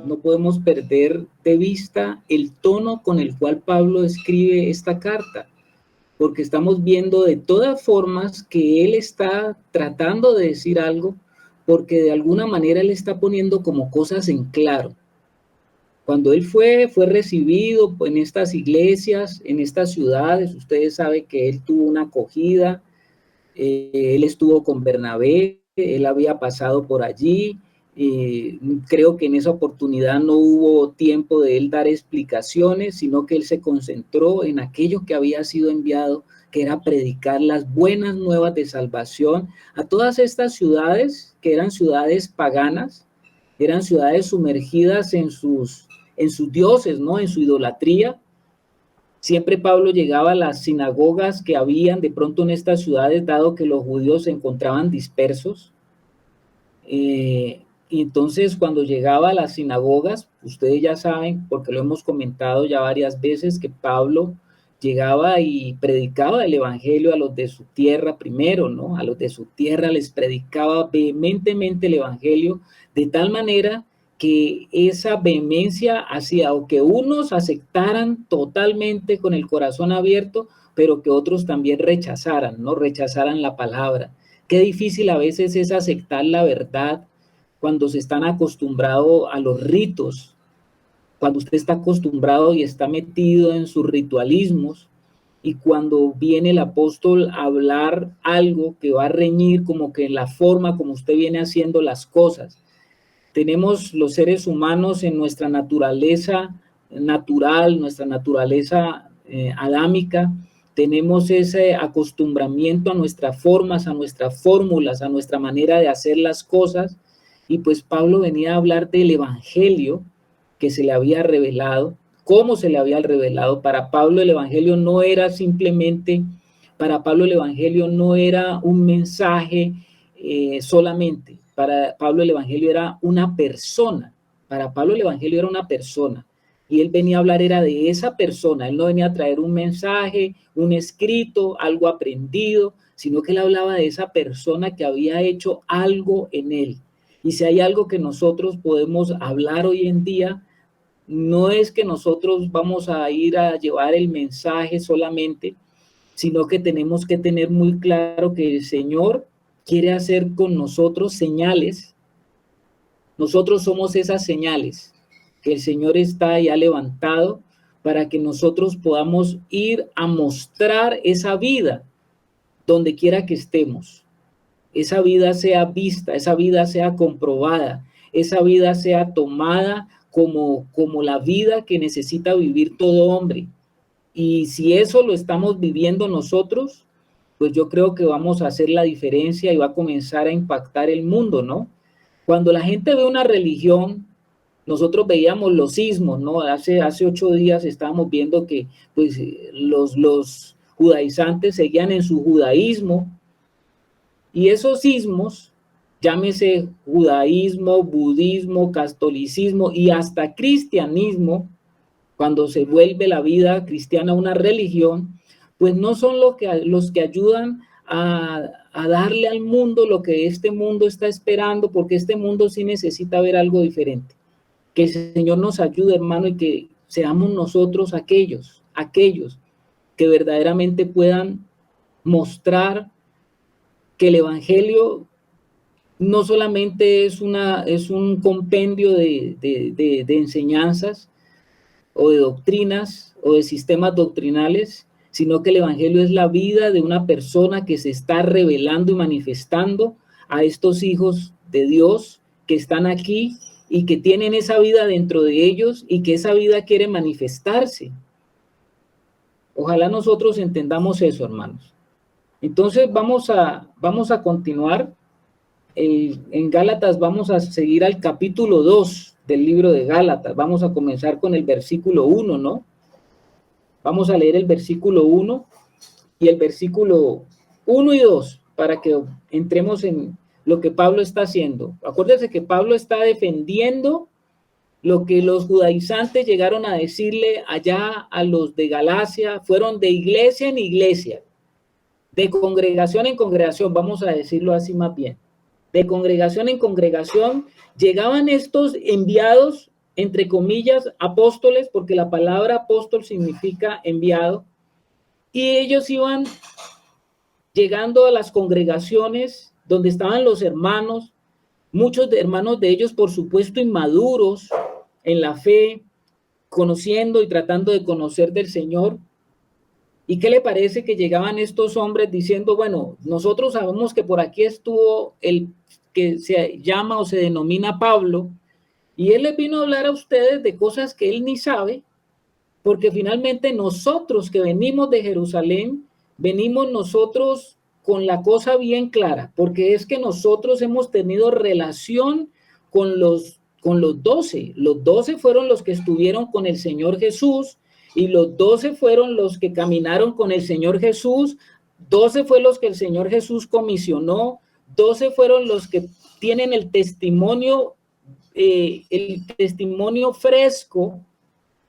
No podemos perder de vista el tono con el cual Pablo escribe esta carta, porque estamos viendo de todas formas que él está tratando de decir algo, porque de alguna manera él está poniendo como cosas en claro. Cuando él fue recibido en estas iglesias, en estas ciudades, ustedes saben que él tuvo una acogida, él estuvo con Bernabé, él había pasado por allí, creo que en esa oportunidad no hubo tiempo de él dar explicaciones, sino que él se concentró en aquello que había sido enviado, que era predicar las buenas nuevas de salvación a todas estas ciudades que eran ciudades paganas, eran ciudades sumergidas en sus dioses, ¿no? En su idolatría. Siempre Pablo llegaba a las sinagogas que habían de pronto en estas ciudades, dado que los judíos se encontraban dispersos. Y entonces cuando llegaba a las sinagogas, ustedes ya saben, porque lo hemos comentado ya varias veces, que Pablo llegaba y predicaba el evangelio a los de su tierra primero, ¿no? A los de su tierra les predicaba vehementemente el evangelio, de tal manera que esa vehemencia hacía o que unos aceptaran totalmente con el corazón abierto, pero que otros también rechazaran, ¿no? Rechazaran la palabra. Qué difícil a veces es aceptar la verdad cuando se están acostumbrados a los ritos, cuando usted está acostumbrado y está metido en sus ritualismos, y cuando viene el apóstol a hablar algo que va a reñir como que en la forma como usted viene haciendo las cosas. Tenemos los seres humanos en nuestra naturaleza natural, nuestra naturaleza adámica, tenemos ese acostumbramiento a nuestras formas, a nuestras fórmulas, a nuestra manera de hacer las cosas, y pues Pablo venía a hablar del evangelio que se le había revelado, cómo se le había revelado. Para Pablo el evangelio no era simplemente, para Pablo el evangelio no era un mensaje solamente. Para Pablo el evangelio era una persona. Para Pablo el evangelio era una persona. Y él venía a hablar era de esa persona. Él no venía a traer un mensaje, un escrito, algo aprendido, sino que él hablaba de esa persona que había hecho algo en él. Y si hay algo que nosotros podemos hablar hoy en día, no es que nosotros vamos a ir a llevar el mensaje solamente, sino que tenemos que tener muy claro que el Señor quiere hacer con nosotros señales. Nosotros somos esas señales que el Señor está ya levantado para que nosotros podamos ir a mostrar esa vida donde quiera que estemos. Esa vida sea vista, esa vida sea comprobada, esa vida sea tomada como la vida que necesita vivir todo hombre. Y si eso lo estamos viviendo nosotros, pues yo creo que vamos a hacer la diferencia y va a comenzar a impactar el mundo, ¿no? Cuando la gente ve una religión, nosotros veíamos los sismos, ¿no? Hace 8 días estábamos viendo que pues, los judaizantes seguían en su judaísmo, y esos sismos, llámese judaísmo, budismo, catolicismo y hasta cristianismo, cuando se vuelve la vida cristiana una religión, pues no son los que ayudan a darle al mundo lo que este mundo está esperando, porque este mundo sí necesita ver algo diferente. Que el Señor nos ayude, hermano, y que seamos nosotros aquellos que verdaderamente puedan mostrar que el Evangelio no solamente es un compendio de enseñanzas, o de doctrinas o de sistemas doctrinales, sino que el evangelio es la vida de una persona que se está revelando y manifestando a estos hijos de Dios que están aquí y que tienen esa vida dentro de ellos y que esa vida quiere manifestarse. Ojalá nosotros entendamos eso, hermanos. Entonces vamos a continuar. En Gálatas vamos a seguir al capítulo 2 del libro de Gálatas. Vamos a comenzar con el versículo 1, ¿no? Vamos a leer el versículo 1 y el versículo 1 y 2 para que entremos en lo que Pablo está haciendo. Acuérdense que Pablo está defendiendo lo que los judaizantes llegaron a decirle allá a los de Galacia, fueron de iglesia en iglesia. de congregación en congregación, vamos a decirlo así más bien, de congregación en congregación, llegaban estos enviados, entre comillas, apóstoles, porque la palabra apóstol significa enviado, y ellos iban llegando a las congregaciones donde estaban los hermanos, muchos hermanos de ellos, por supuesto, inmaduros en la fe, conociendo y tratando de conocer del Señor. ¿Y qué le parece que llegaban estos hombres diciendo, bueno, nosotros sabemos que por aquí estuvo el que se llama o se denomina Pablo, y él les vino a hablar a ustedes de cosas que él ni sabe, porque finalmente nosotros que venimos de Jerusalén, venimos nosotros con la cosa bien clara, porque es que nosotros hemos tenido relación con los 12. Los 12 fueron los que estuvieron con el Señor Jesús, y los 12 fueron los que caminaron con el Señor Jesús, 12 fue los que el Señor Jesús comisionó, 12 fueron los que tienen el testimonio fresco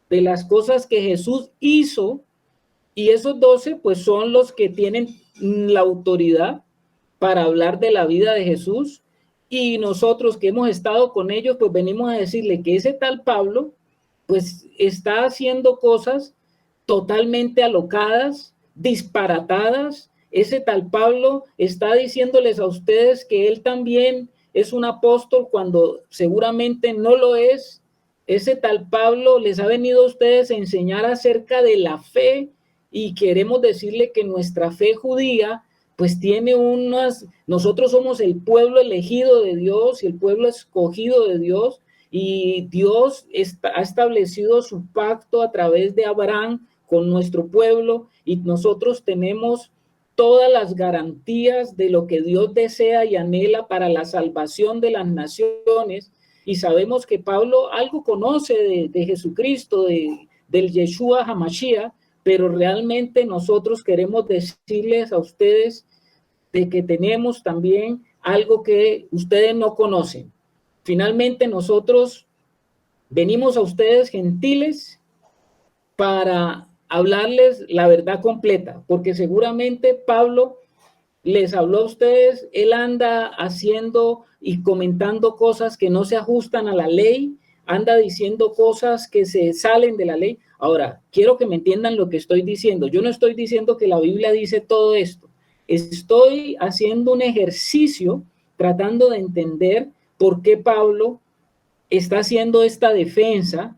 de las cosas que Jesús hizo, y esos 12 pues son los que tienen la autoridad para hablar de la vida de Jesús, y nosotros que hemos estado con ellos pues venimos a decirle que ese tal Pablo pues está haciendo cosas totalmente alocadas, disparatadas. Ese tal Pablo está diciéndoles a ustedes que él también es un apóstol cuando seguramente no lo es. Ese tal Pablo les ha venido a ustedes a enseñar acerca de la fe, y queremos decirle que nuestra fe judía pues tiene nosotros somos el pueblo elegido de Dios y el pueblo escogido de Dios, y Dios ha establecido su pacto a través de Abraham con nuestro pueblo, y nosotros tenemos todas las garantías de lo que Dios desea y anhela para la salvación de las naciones. Y sabemos que Pablo algo conoce de Jesucristo, del Yeshua HaMashiach, pero realmente nosotros queremos decirles a ustedes de que tenemos también algo que ustedes no conocen. Finalmente nosotros venimos a ustedes gentiles para hablarles la verdad completa, porque seguramente Pablo les habló a ustedes, él anda haciendo y comentando cosas que no se ajustan a la ley, anda diciendo cosas que se salen de la ley. Ahora, quiero que me entiendan lo que estoy diciendo. Yo no estoy diciendo que la Biblia dice todo esto. Estoy haciendo un ejercicio tratando de entender por qué Pablo está haciendo esta defensa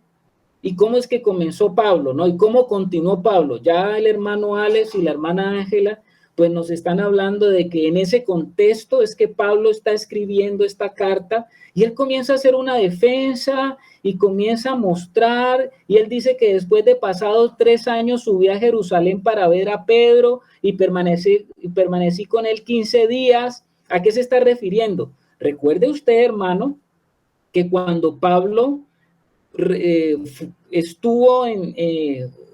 y cómo es que comenzó Pablo, ¿no? Y cómo continuó Pablo. Ya el hermano Alex y la hermana Ángela pues nos están hablando de que en ese contexto es que Pablo está escribiendo esta carta, y él comienza a hacer una defensa y comienza a mostrar, y él dice que después de pasados 3 años subí a Jerusalén para ver a Pedro y permanecí con él 15 días. ¿A qué se está refiriendo? Recuerde usted, hermano, que cuando Pablo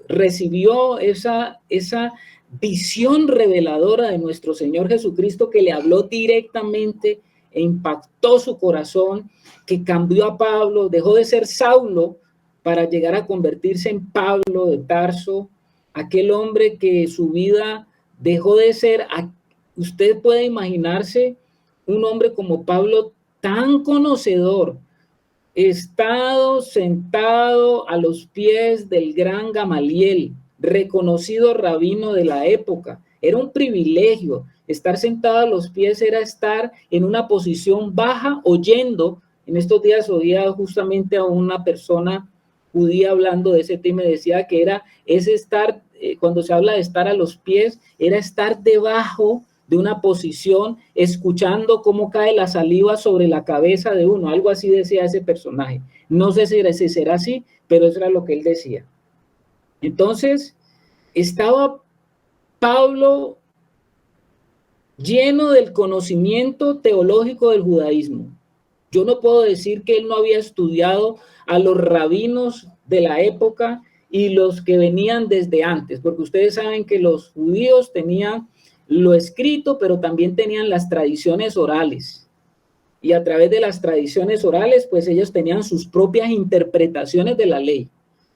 recibió esa visión reveladora de nuestro Señor Jesucristo, que le habló directamente e impactó su corazón, que cambió a Pablo, dejó de ser Saulo para llegar a convertirse en Pablo de Tarso, aquel hombre que su vida dejó de ser. Usted puede imaginarse un hombre como Pablo, tan conocedor, estado sentado a los pies del gran Gamaliel, reconocido rabino de la época. Era un privilegio. Estar sentado a los pies era estar en una posición baja, oyendo. En estos días oía justamente a una persona judía hablando de ese tema, y decía que ese estar, cuando se habla de estar a los pies, era estar debajo de una posición, escuchando cómo cae la saliva sobre la cabeza de uno. Algo así decía ese personaje. No sé si será así, pero eso era lo que él decía. Entonces, estaba Pablo lleno del conocimiento teológico del judaísmo. Yo no puedo decir que él no había estudiado a los rabinos de la época y los que venían desde antes, porque ustedes saben que los judíos tenían lo escrito, pero también tenían las tradiciones orales. Y a través de las tradiciones orales, pues ellos tenían sus propias interpretaciones de la ley.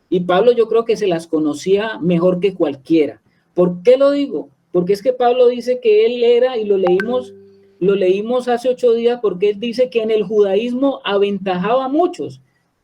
Y Pablo yo creo que se las conocía mejor que cualquiera. ¿Por qué lo digo? porque es que Pablo dice que él era, y lo leímos hace 8 días, porque él dice que en el judaísmo aventajaba a muchos,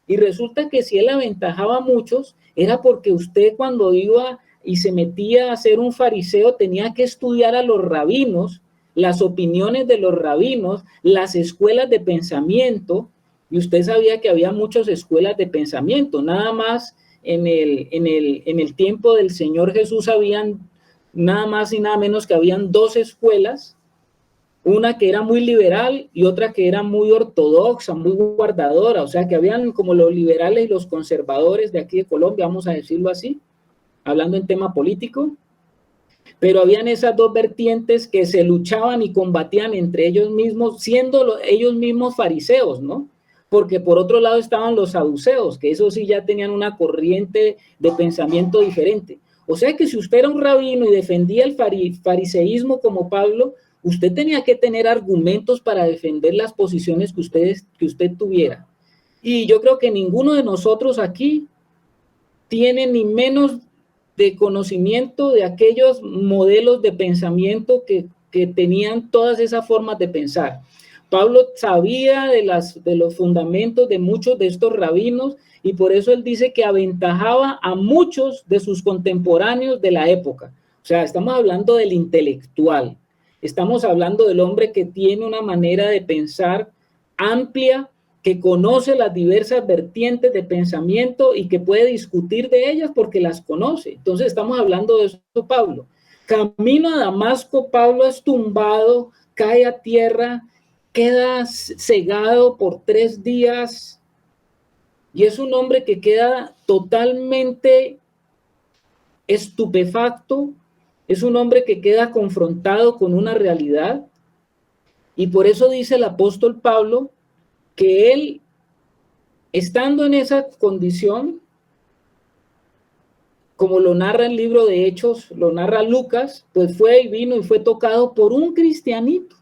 y resulta que si él aventajaba a muchos, era porque usted cuando iba y se metía a ser un fariseo tenía que estudiar a los rabinos, las opiniones de los rabinos, las escuelas de pensamiento, y usted sabía que había muchas escuelas de pensamiento, nada más en el tiempo del Señor Jesús habían nada más y nada menos que habían dos escuelas, una que era muy liberal y otra que era muy ortodoxa, muy guardadora, o sea que habían como los liberales y los conservadores de aquí de Colombia, vamos a decirlo así, hablando en tema político, pero habían esas dos vertientes que se luchaban y combatían entre ellos mismos, siendo ellos mismos fariseos, ¿no? Porque por otro lado estaban los saduceos, que eso sí ya tenían una corriente de pensamiento diferente. O sea que si usted era un rabino y defendía el fariseísmo como Pablo, usted tenía que tener argumentos para defender las posiciones que usted tuviera. Y yo creo que ninguno de nosotros aquí tiene ni menos de conocimiento de aquellos modelos de pensamiento que tenían todas esas formas de pensar. Pablo sabía de los fundamentos de muchos de estos rabinos y por eso él dice que aventajaba a muchos de sus contemporáneos de la época. O sea, estamos hablando del intelectual, estamos hablando del hombre que tiene una manera de pensar amplia, que conoce las diversas vertientes de pensamiento y que puede discutir de ellas porque las conoce. Entonces estamos hablando de eso, Pablo. Camino a Damasco, Pablo es tumbado, cae a tierra, queda cegado por 3 días y es un hombre que queda totalmente estupefacto, es un hombre que queda confrontado con una realidad y por eso dice el apóstol Pablo que él, estando en esa condición, como lo narra el libro de Hechos, lo narra Lucas, pues fue y vino y fue tocado por un cristianito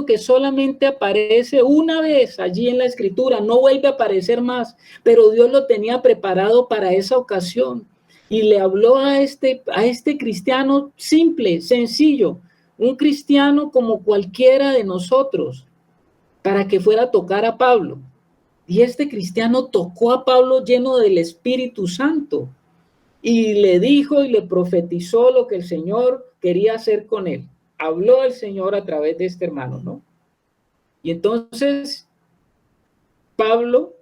que solamente aparece una vez allí en la escritura, no vuelve a aparecer más, pero Dios lo tenía preparado para esa ocasión y le habló a este cristiano simple, sencillo, un cristiano como cualquiera de nosotros, para que fuera a tocar a Pablo. Y este cristiano tocó a Pablo lleno del Espíritu Santo y le dijo y le profetizó lo que el Señor quería hacer con él. Habló el Señor a través de este hermano, ¿no? Y entonces Pablo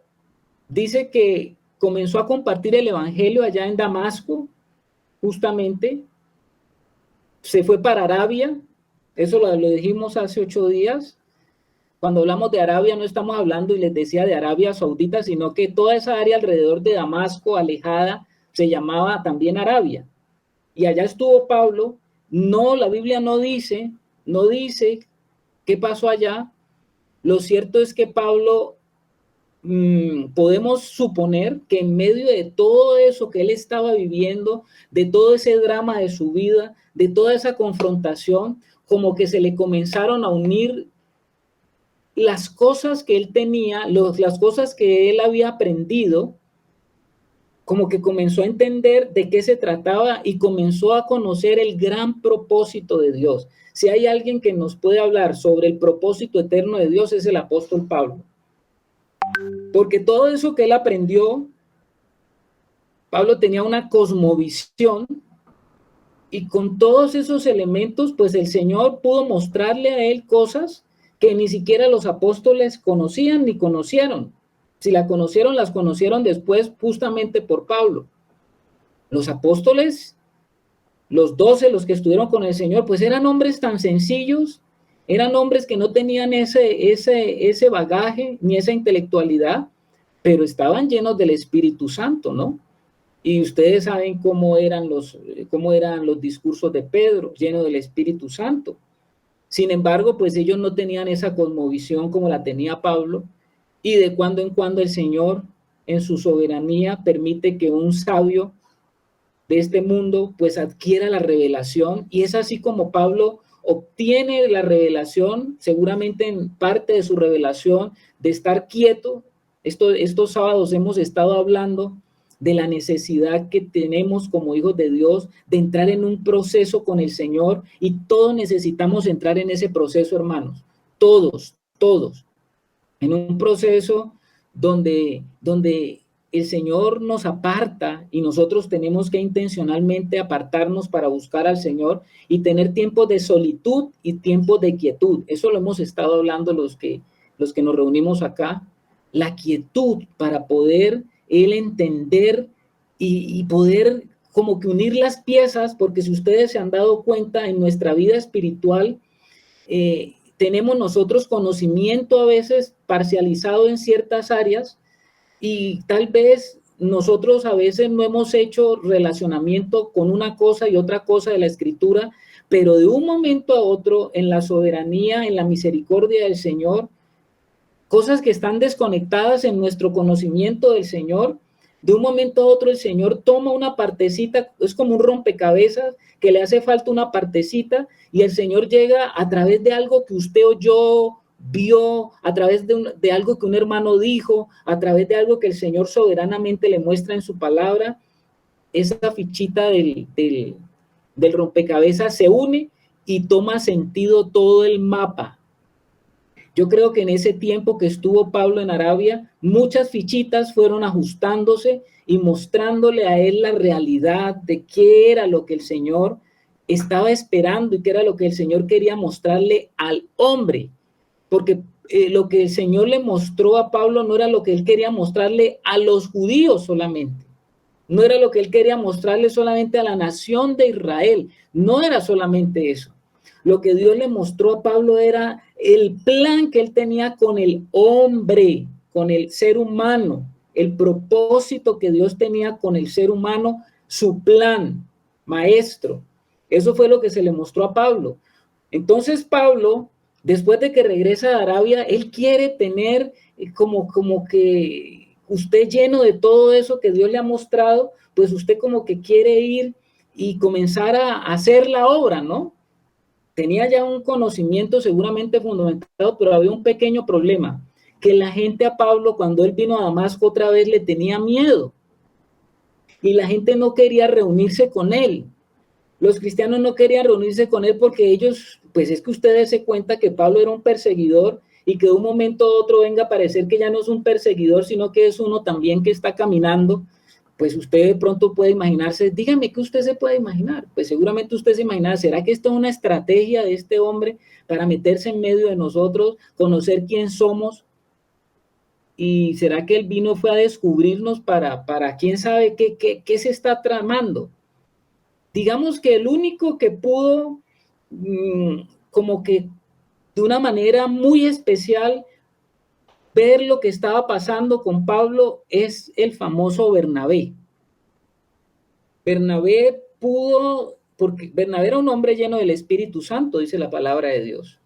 dice que comenzó a compartir el evangelio allá en Damasco, justamente, se fue para Arabia, eso lo dijimos hace 8 días. Cuando hablamos de Arabia no estamos hablando, y les decía, de Arabia Saudita, sino que toda esa área alrededor de Damasco, alejada, se llamaba también Arabia. Y allá estuvo Pablo. No, la Biblia no dice qué pasó allá. Lo cierto es que Pablo, podemos suponer que en medio de todo eso que él estaba viviendo, de todo ese drama de su vida, de toda esa confrontación, como que se le comenzaron a unir las cosas que él tenía, las cosas que él había aprendido, como que comenzó a entender de qué se trataba y comenzó a conocer el gran propósito de Dios. Si hay alguien que nos puede hablar sobre el propósito eterno de Dios, es el apóstol Pablo. Porque todo eso que él aprendió, Pablo tenía una cosmovisión y con todos esos elementos, pues el Señor pudo mostrarle a él cosas que ni siquiera los apóstoles conocían ni conocieron. Si la conocieron, las conocieron después justamente por Pablo. Los apóstoles, los 12, los que estuvieron con el Señor, pues eran hombres tan sencillos, eran hombres que no tenían ese bagaje ni esa intelectualidad, pero estaban llenos del Espíritu Santo, ¿no? Y ustedes saben cómo eran los discursos de Pedro, llenos del Espíritu Santo. Sin embargo, pues ellos no tenían esa cosmovisión como la tenía Pablo, y de cuando en cuando el Señor, en su soberanía, permite que un sabio de este mundo pues adquiera la revelación, y es así como Pablo obtiene la revelación, seguramente en parte de su revelación, de estar quieto. Estos sábados hemos estado hablando de la necesidad que tenemos como hijos de Dios de entrar en un proceso con el Señor, y todos necesitamos entrar en ese proceso, hermanos. Todos. En un proceso donde el Señor nos aparta y nosotros tenemos que intencionalmente apartarnos para buscar al Señor y tener tiempos de solitud y tiempos de quietud. Eso lo hemos estado hablando los que nos reunimos acá. La quietud para poder Él entender y poder como que unir las piezas, porque si ustedes se han dado cuenta en nuestra vida espiritual, tenemos nosotros conocimiento a veces parcializado en ciertas áreas, y tal vez nosotros a veces no hemos hecho relacionamiento con una cosa y otra cosa de la Escritura, pero de un momento a otro, en la soberanía, en la misericordia del Señor, cosas que están desconectadas en nuestro conocimiento del Señor, de un momento a otro el Señor toma una partecita, es como un rompecabezas que le hace falta una partecita, y el Señor llega a través de algo que usted oyó, vio, a través de algo que un hermano dijo, a través de algo que el Señor soberanamente le muestra en su palabra. Esa fichita del rompecabezas se une y toma sentido todo el mapa. Yo creo que en ese tiempo que estuvo Pablo en Arabia, muchas fichitas fueron ajustándose y mostrándole a él la realidad de qué era lo que el Señor estaba esperando y qué era lo que el Señor quería mostrarle al hombre. Porque lo que el Señor le mostró a Pablo no era lo que él quería mostrarle a los judíos solamente. No era lo que él quería mostrarle solamente a la nación de Israel. No era solamente eso. Lo que Dios le mostró a Pablo era el plan que él tenía con el hombre, con el ser humano, el propósito que Dios tenía con el ser humano, su plan maestro. Eso fue lo que se le mostró a Pablo. Entonces Pablo, después de que regresa a Arabia, él quiere tener como que usted, lleno de todo eso que Dios le ha mostrado, pues usted como que quiere ir y comenzar a hacer la obra, ¿no? Tenía ya un conocimiento seguramente fundamentado, pero había un pequeño problema, que la gente a Pablo, cuando él vino a Damasco otra vez, le tenía miedo, y la gente no quería reunirse con él. Los cristianos no querían reunirse con él porque ellos, pues es que ustedes se cuenta que Pablo era un perseguidor, y que de un momento a otro venga a parecer que ya no es un perseguidor, sino que es uno también que está caminando. Pues usted de pronto puede imaginarse, dígame qué usted se puede imaginar. Pues seguramente usted se imagina, ¿será que esto es una estrategia de este hombre para meterse en medio de nosotros, conocer quién somos? ¿Y será que el vino fue a descubrirnos para quién sabe qué se está tramando? Digamos que el único que pudo como que de una manera muy especial ver lo que estaba pasando con Pablo es el famoso Bernabé. Bernabé pudo, porque Bernabé era un hombre lleno del Espíritu Santo, dice la palabra de Dios.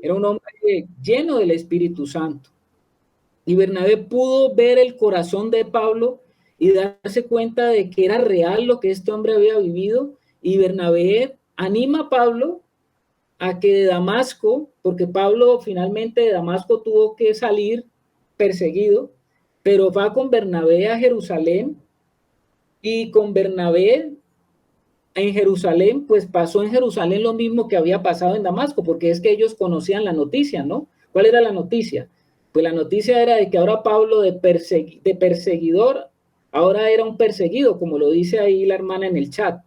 Era un hombre lleno del Espíritu Santo. Y Bernabé pudo ver el corazón de Pablo y darse cuenta de que era real lo que este hombre había vivido. Y Bernabé anima a Pablo a que de Damasco, porque Pablo finalmente de Damasco tuvo que salir perseguido, pero va con Bernabé a Jerusalén, y con Bernabé en Jerusalén, pues pasó en Jerusalén lo mismo que había pasado en Damasco, porque es que ellos conocían la noticia, ¿no? ¿Cuál era la noticia? Pues la noticia era de que ahora Pablo de perseguidor, ahora era un perseguido, como lo dice ahí la hermana en el chat.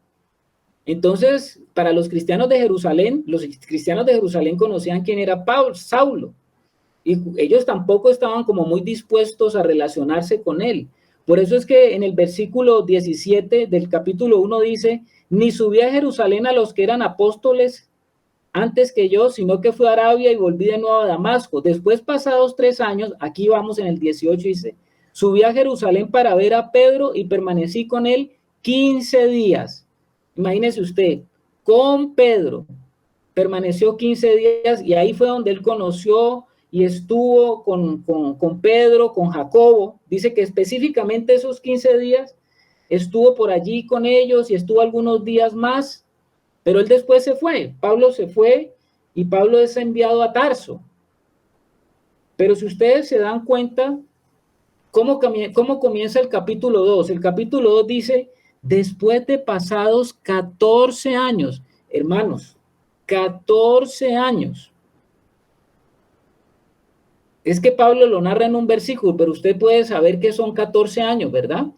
Entonces, para los cristianos de Jerusalén, los cristianos de Jerusalén conocían quién era Saulo, y ellos tampoco estaban como muy dispuestos a relacionarse con él. Por eso es que en el versículo 17 del capítulo 1 dice, ni subí a Jerusalén a los que eran apóstoles antes que yo, sino que fui a Arabia y volví de nuevo a Damasco. Después, pasados 3 años, aquí vamos en el 18, dice, subí a Jerusalén para ver a Pedro y permanecí con él 15 días. Imagínese usted, con Pedro permaneció 15 días, y ahí fue donde él conoció y estuvo con Pedro, con Jacobo. Dice que específicamente esos 15 días estuvo por allí con ellos y estuvo algunos días más, pero él después se fue. Pablo se fue y Pablo es enviado a Tarso. Pero si ustedes se dan cuenta, ¿Cómo comienza el capítulo 2? El capítulo 2 dice, después de pasados 14 años, hermanos, 14 años. Es que Pablo lo narra en un versículo, pero usted puede saber que son 14 años, ¿verdad?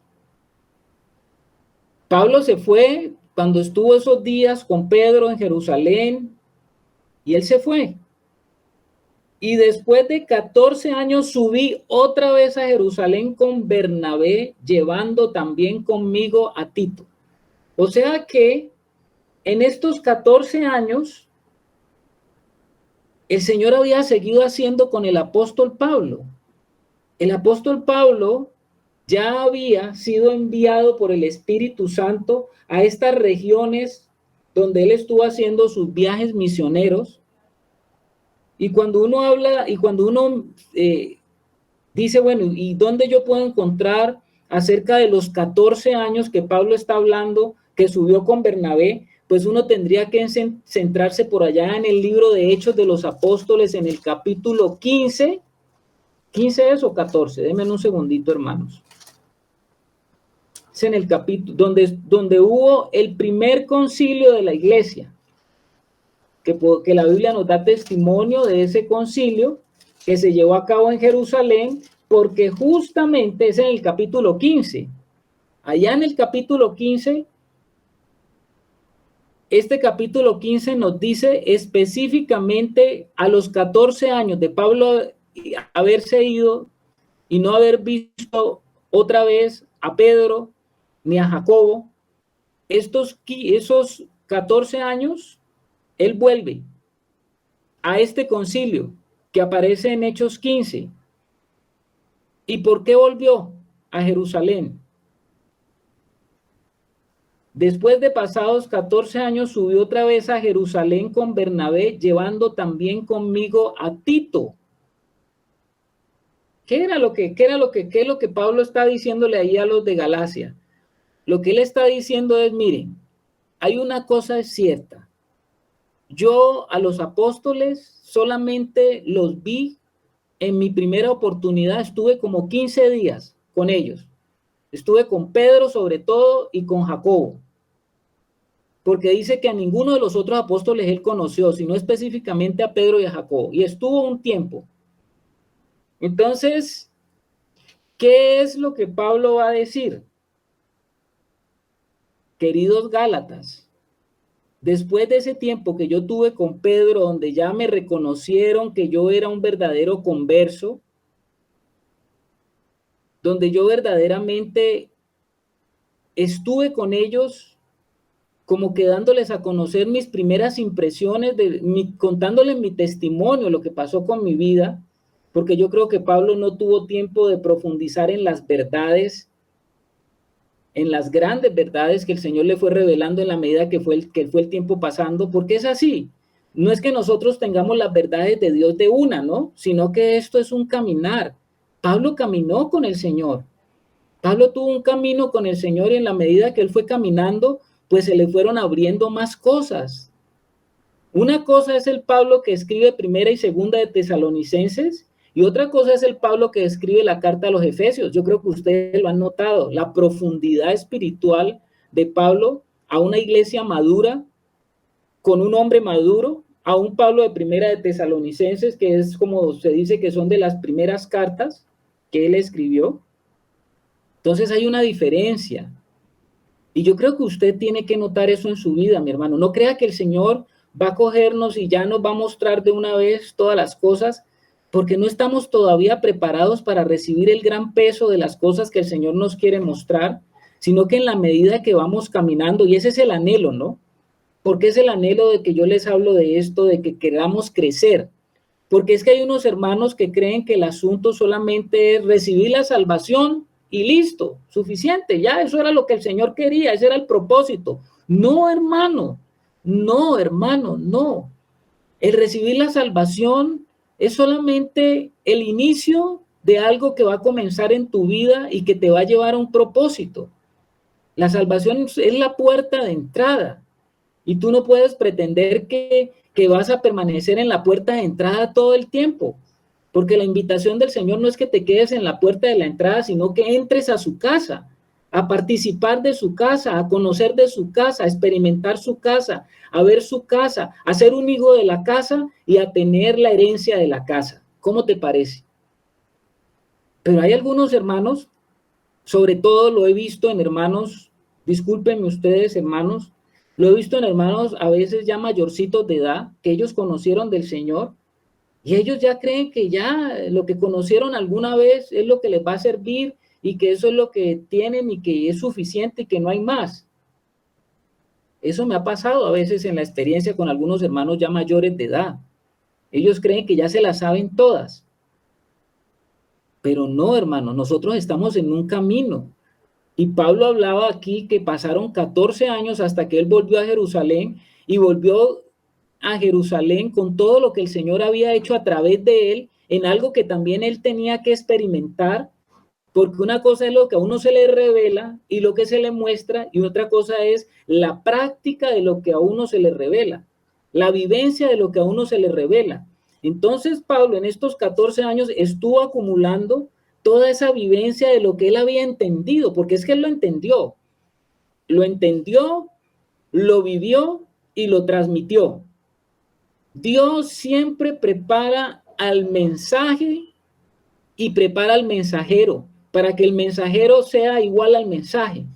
Pablo se fue cuando estuvo esos días con Pedro en Jerusalén y él se fue. Y después de 14 años subí otra vez a Jerusalén con Bernabé, llevando también conmigo a Tito. O sea que en estos 14 años, el Señor había seguido haciendo con el apóstol Pablo. El apóstol Pablo ya había sido enviado por el Espíritu Santo a estas regiones donde él estuvo haciendo sus viajes misioneros. Y cuando uno habla, y cuando uno dice, bueno, ¿y dónde yo puedo encontrar acerca de los 14 años que Pablo está hablando, que subió con Bernabé? Pues uno tendría que centrarse por allá en el libro de Hechos de los Apóstoles, en el capítulo 15. ¿15 es o 14? Denme un segundito, hermanos. Es en el capítulo donde hubo el primer concilio de la iglesia, que la Biblia nos da testimonio de ese concilio que se llevó a cabo en Jerusalén, porque justamente es en el capítulo 15. Allá en el capítulo 15, este capítulo 15 nos dice específicamente a los 14 años de Pablo haberse ido y no haber visto otra vez a Pedro ni a Jacobo, esos 14 años, él vuelve a este concilio que aparece en Hechos 15. ¿Y por qué volvió a Jerusalén? Después de pasados 14 años subió otra vez a Jerusalén con Bernabé, llevando también conmigo a Tito. ¿Qué es lo que Pablo está diciéndole ahí a los de Galacia? Lo que él está diciendo es, miren, hay una cosa es cierta. Yo a los apóstoles solamente los vi en mi primera oportunidad, estuve como 15 días con ellos. Estuve con Pedro sobre todo y con Jacobo. Porque dice que a ninguno de los otros apóstoles él conoció, sino específicamente a Pedro y a Jacobo. Y estuvo un tiempo. Entonces, ¿qué es lo que Pablo va a decir? Queridos Gálatas, después de ese tiempo que yo tuve con Pedro, donde ya me reconocieron que yo era un verdadero converso, donde yo verdaderamente estuve con ellos como que dándoles a conocer mis primeras impresiones, contándoles mi testimonio, lo que pasó con mi vida, porque yo creo que Pablo no tuvo tiempo de profundizar en las verdades, en las grandes verdades que el Señor le fue revelando en la medida que fue el tiempo pasando, porque es así. No es que nosotros tengamos las verdades de Dios de una, ¿no? Sino que esto es un caminar. Pablo caminó con el Señor. Pablo tuvo un camino con el Señor y en la medida que él fue caminando, pues se le fueron abriendo más cosas. Una cosa es el Pablo que escribe primera y segunda de Tesalonicenses y otra cosa es el Pablo que escribe la carta a los Efesios. Yo creo que ustedes lo han notado, la profundidad espiritual de Pablo a una iglesia madura, con un hombre maduro, a un Pablo de primera de Tesalonicenses, que es como se dice que son de las primeras cartas que él escribió. Entonces hay una diferencia. Y yo creo que usted tiene que notar eso en su vida, mi hermano. No crea que el Señor va a cogernos y ya nos va a mostrar de una vez todas las cosas, porque no estamos todavía preparados para recibir el gran peso de las cosas que el Señor nos quiere mostrar, sino que en la medida que vamos caminando, y ese es el anhelo, ¿no? Porque es el anhelo de que yo les hablo de esto, de que queramos crecer. Porque es que hay unos hermanos que creen que el asunto solamente es recibir la salvación y listo, suficiente, ya eso era lo que el Señor quería, ese era el propósito. No, hermano, no, hermano, no. El recibir la salvación es solamente el inicio de algo que va a comenzar en tu vida y que te va a llevar a un propósito. La salvación es la puerta de entrada y tú no puedes pretender que vas a permanecer en la puerta de entrada todo el tiempo. porque la invitación del Señor no es que te quedes en la puerta de la entrada, sino que entres a su casa, a participar de su casa, a conocer de su casa, a experimentar su casa, a ver su casa, a ser un hijo de la casa y a tener la herencia de la casa. ¿Cómo te parece? Pero hay algunos hermanos, sobre todo lo he visto en hermanos, discúlpenme ustedes hermanos, lo he visto en hermanos a veces ya mayorcitos de edad, que ellos conocieron del Señor, y ellos ya creen que ya lo que conocieron alguna vez es lo que les va a servir y que eso es lo que tienen y que es suficiente y que no hay más. Eso me ha pasado a veces en la experiencia con algunos hermanos ya mayores de edad. Ellos creen que ya se las saben todas. Pero no, hermano, nosotros estamos en un camino. Y Pablo hablaba aquí que pasaron 14 años hasta que él volvió a Jerusalén y volvió a Jerusalén con todo lo que el Señor había hecho a través de él, en algo que también él tenía que experimentar, porque una cosa es lo que a uno se le revela y lo que se le muestra, y otra cosa es la práctica de lo que a uno se le revela, la vivencia de lo que a uno se le revela. Entonces Pablo en estos 14 años estuvo acumulando toda esa vivencia de lo que él había entendido, porque es que él lo entendió, lo vivió y lo transmitió. Dios siempre prepara al mensaje y prepara al mensajero para que el mensajero sea igual al mensaje.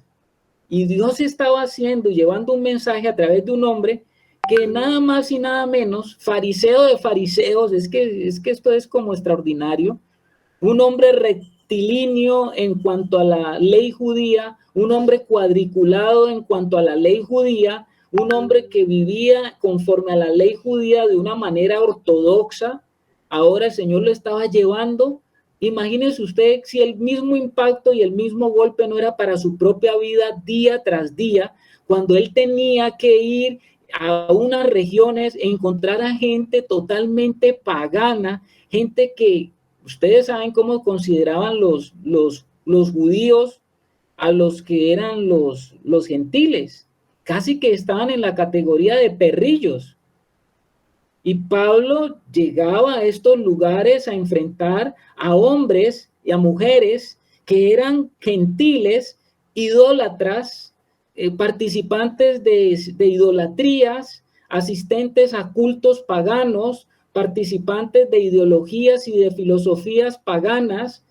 Y Dios estaba haciendo, llevando un mensaje a través de un hombre que nada más y nada menos, fariseo de fariseos, es que esto es como extraordinario, un hombre rectilíneo en cuanto a la ley judía, un hombre cuadriculado en cuanto a la ley judía, un hombre que vivía conforme a la ley judía de una manera ortodoxa. Ahora el Señor lo estaba llevando. Imagínese usted si el mismo impacto y el mismo golpe no era para su propia vida día tras día, cuando él tenía que ir a unas regiones e encontrar a gente totalmente pagana, gente que ustedes saben cómo consideraban los judíos a los que eran los gentiles, casi que estaban en la categoría de perrillos. Y Pablo llegaba a estos lugares a enfrentar a hombres y a mujeres que eran gentiles, idólatras, participantes de idolatrías, asistentes a cultos paganos, participantes de ideologías y de filosofías paganas.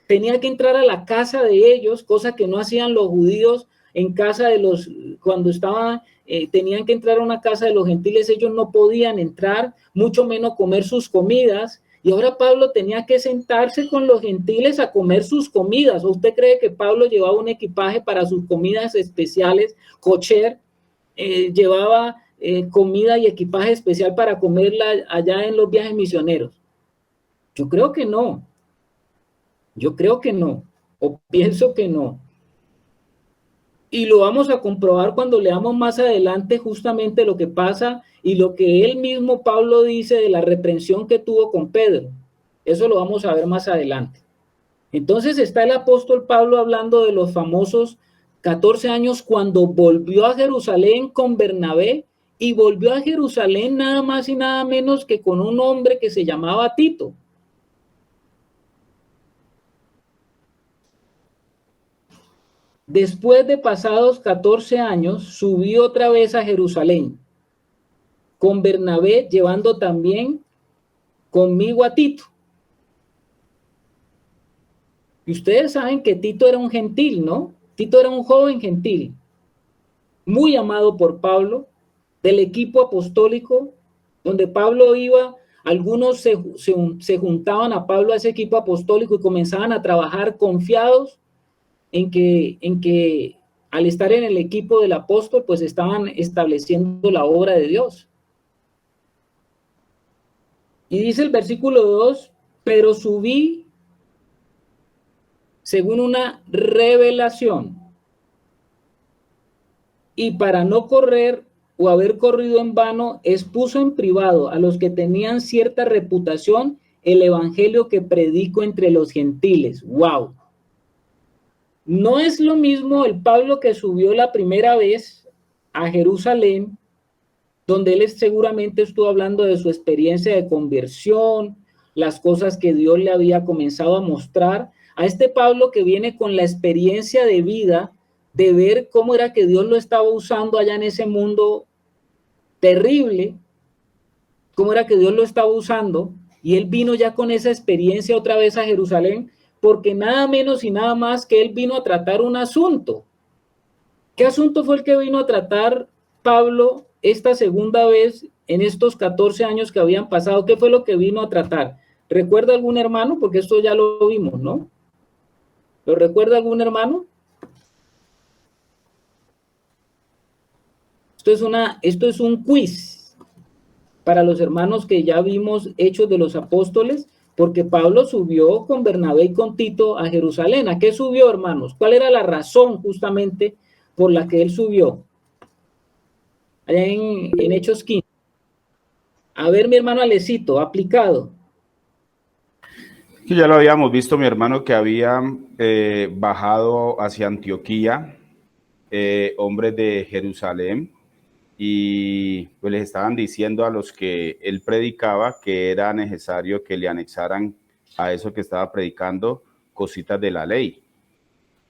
Tenía que entrar a la casa de ellos, cosa que no hacían los judíos en casa de los, cuando estaban, tenían que entrar a una casa de los gentiles, ellos no podían entrar, mucho menos comer sus comidas. Y ahora Pablo tenía que sentarse con los gentiles a comer sus comidas. ¿O usted cree que Pablo llevaba un equipaje para sus comidas especiales, kosher? Llevaba comida y equipaje especial para comerla allá en los viajes misioneros. Yo creo que no. Yo creo que no. O pienso que no. Y lo vamos a comprobar cuando leamos más adelante justamente lo que pasa y lo que él mismo Pablo dice de la reprensión que tuvo con Pedro. Eso lo vamos a ver más adelante. Entonces está el apóstol Pablo hablando de los famosos 14 años cuando volvió a Jerusalén con Bernabé, y volvió a Jerusalén nada más y nada menos que con un hombre que se llamaba Tito. Después de pasados 14 años, subió otra vez a Jerusalén con Bernabé, llevando también conmigo a Tito. Y ustedes saben que Tito era un gentil, ¿no? Tito era un joven gentil, muy amado por Pablo, del equipo apostólico, donde Pablo iba, algunos se juntaban a Pablo a ese equipo apostólico y comenzaban a trabajar confiados en que al estar en el equipo del apóstol, pues estaban estableciendo la obra de Dios. Y dice el versículo 2, pero subí según una revelación, y para no correr o haber corrido en vano, expuso en privado a los que tenían cierta reputación el evangelio que predico entre los gentiles. ¡Wow! No es lo mismo el Pablo que subió la primera vez a Jerusalén, donde él seguramente estuvo hablando de su experiencia de conversión, las cosas que Dios le había comenzado a mostrar. A este Pablo que viene con la experiencia de vida, de ver cómo era que Dios lo estaba usando allá en ese mundo terrible, cómo era que Dios lo estaba usando, y él vino ya con esa experiencia otra vez a Jerusalén, porque nada menos y nada más que él vino a tratar un asunto. ¿Qué asunto fue el que vino a tratar Pablo esta segunda vez en estos 14 años que habían pasado? ¿Qué fue lo que vino a tratar? ¿Recuerda algún hermano? Porque esto ya lo vimos, ¿no? ¿Lo recuerda algún hermano? Esto es un quiz para los hermanos que ya vimos Hechos de los Apóstoles, porque Pablo subió con Bernabé y con Tito a Jerusalén. ¿A qué subió, hermanos? ¿Cuál era la razón justamente por la que él subió? Allá en Hechos 15. A ver, mi hermano Alecito, aplicado. Que ya lo habíamos visto, mi hermano, que había bajado hacia Antioquía hombres de Jerusalén y pues les estaban diciendo a los que él predicaba que era necesario que le anexaran a eso que estaba predicando cositas de la ley.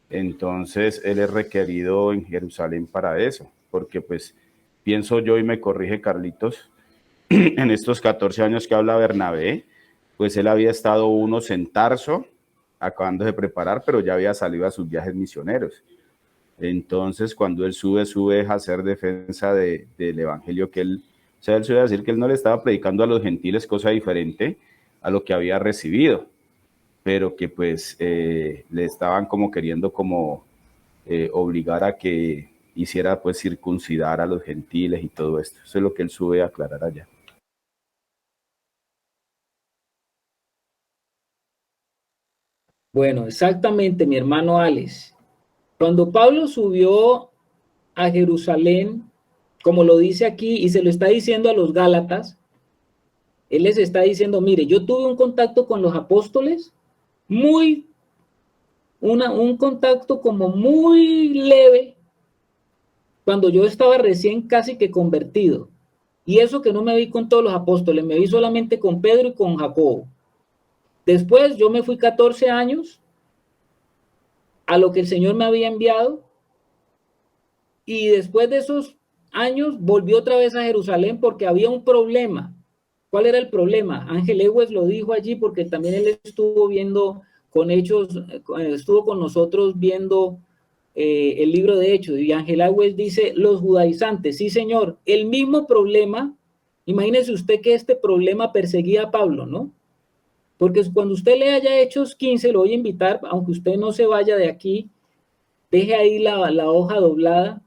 Entonces él es requerido en Jerusalén para eso, porque pues pienso yo, y me corrige Carlitos, en estos 14 años que habla Bernabé, pues él había estado unos en Tarso, acabando de preparar, pero ya había salido a sus viajes misioneros. Entonces, cuando él sube a hacer defensa del evangelio que él, o sea, él sube a decir que él no le estaba predicando a los gentiles cosa diferente a lo que había recibido, pero que pues le estaban como queriendo como obligar a que hiciera pues circuncidar a los gentiles y todo esto. Eso es lo que él sube a aclarar allá. Bueno, exactamente, mi hermano Alex. Cuando Pablo subió a Jerusalén, como lo dice aquí, y se lo está diciendo a los Gálatas, él les está diciendo, mire, yo tuve un contacto con los apóstoles, un contacto como muy leve, cuando yo estaba recién casi que convertido. Y eso que no me vi con todos los apóstoles, me vi solamente con Pedro y con Jacobo. Después yo me fui 14 años a lo que el Señor me había enviado, y después de esos años volví otra vez a Jerusalén porque había un problema. ¿Cuál era el problema? Ángel Ewes lo dijo allí porque también él estuvo viendo con Hechos, estuvo con nosotros viendo el libro de Hechos, y Ángel Ewes dice, los judaizantes, sí señor, el mismo problema. Imagínese usted que este problema perseguía a Pablo, ¿no? Porque cuando usted lea ya Hechos 15, lo voy a invitar, aunque usted no se vaya de aquí, deje ahí la hoja doblada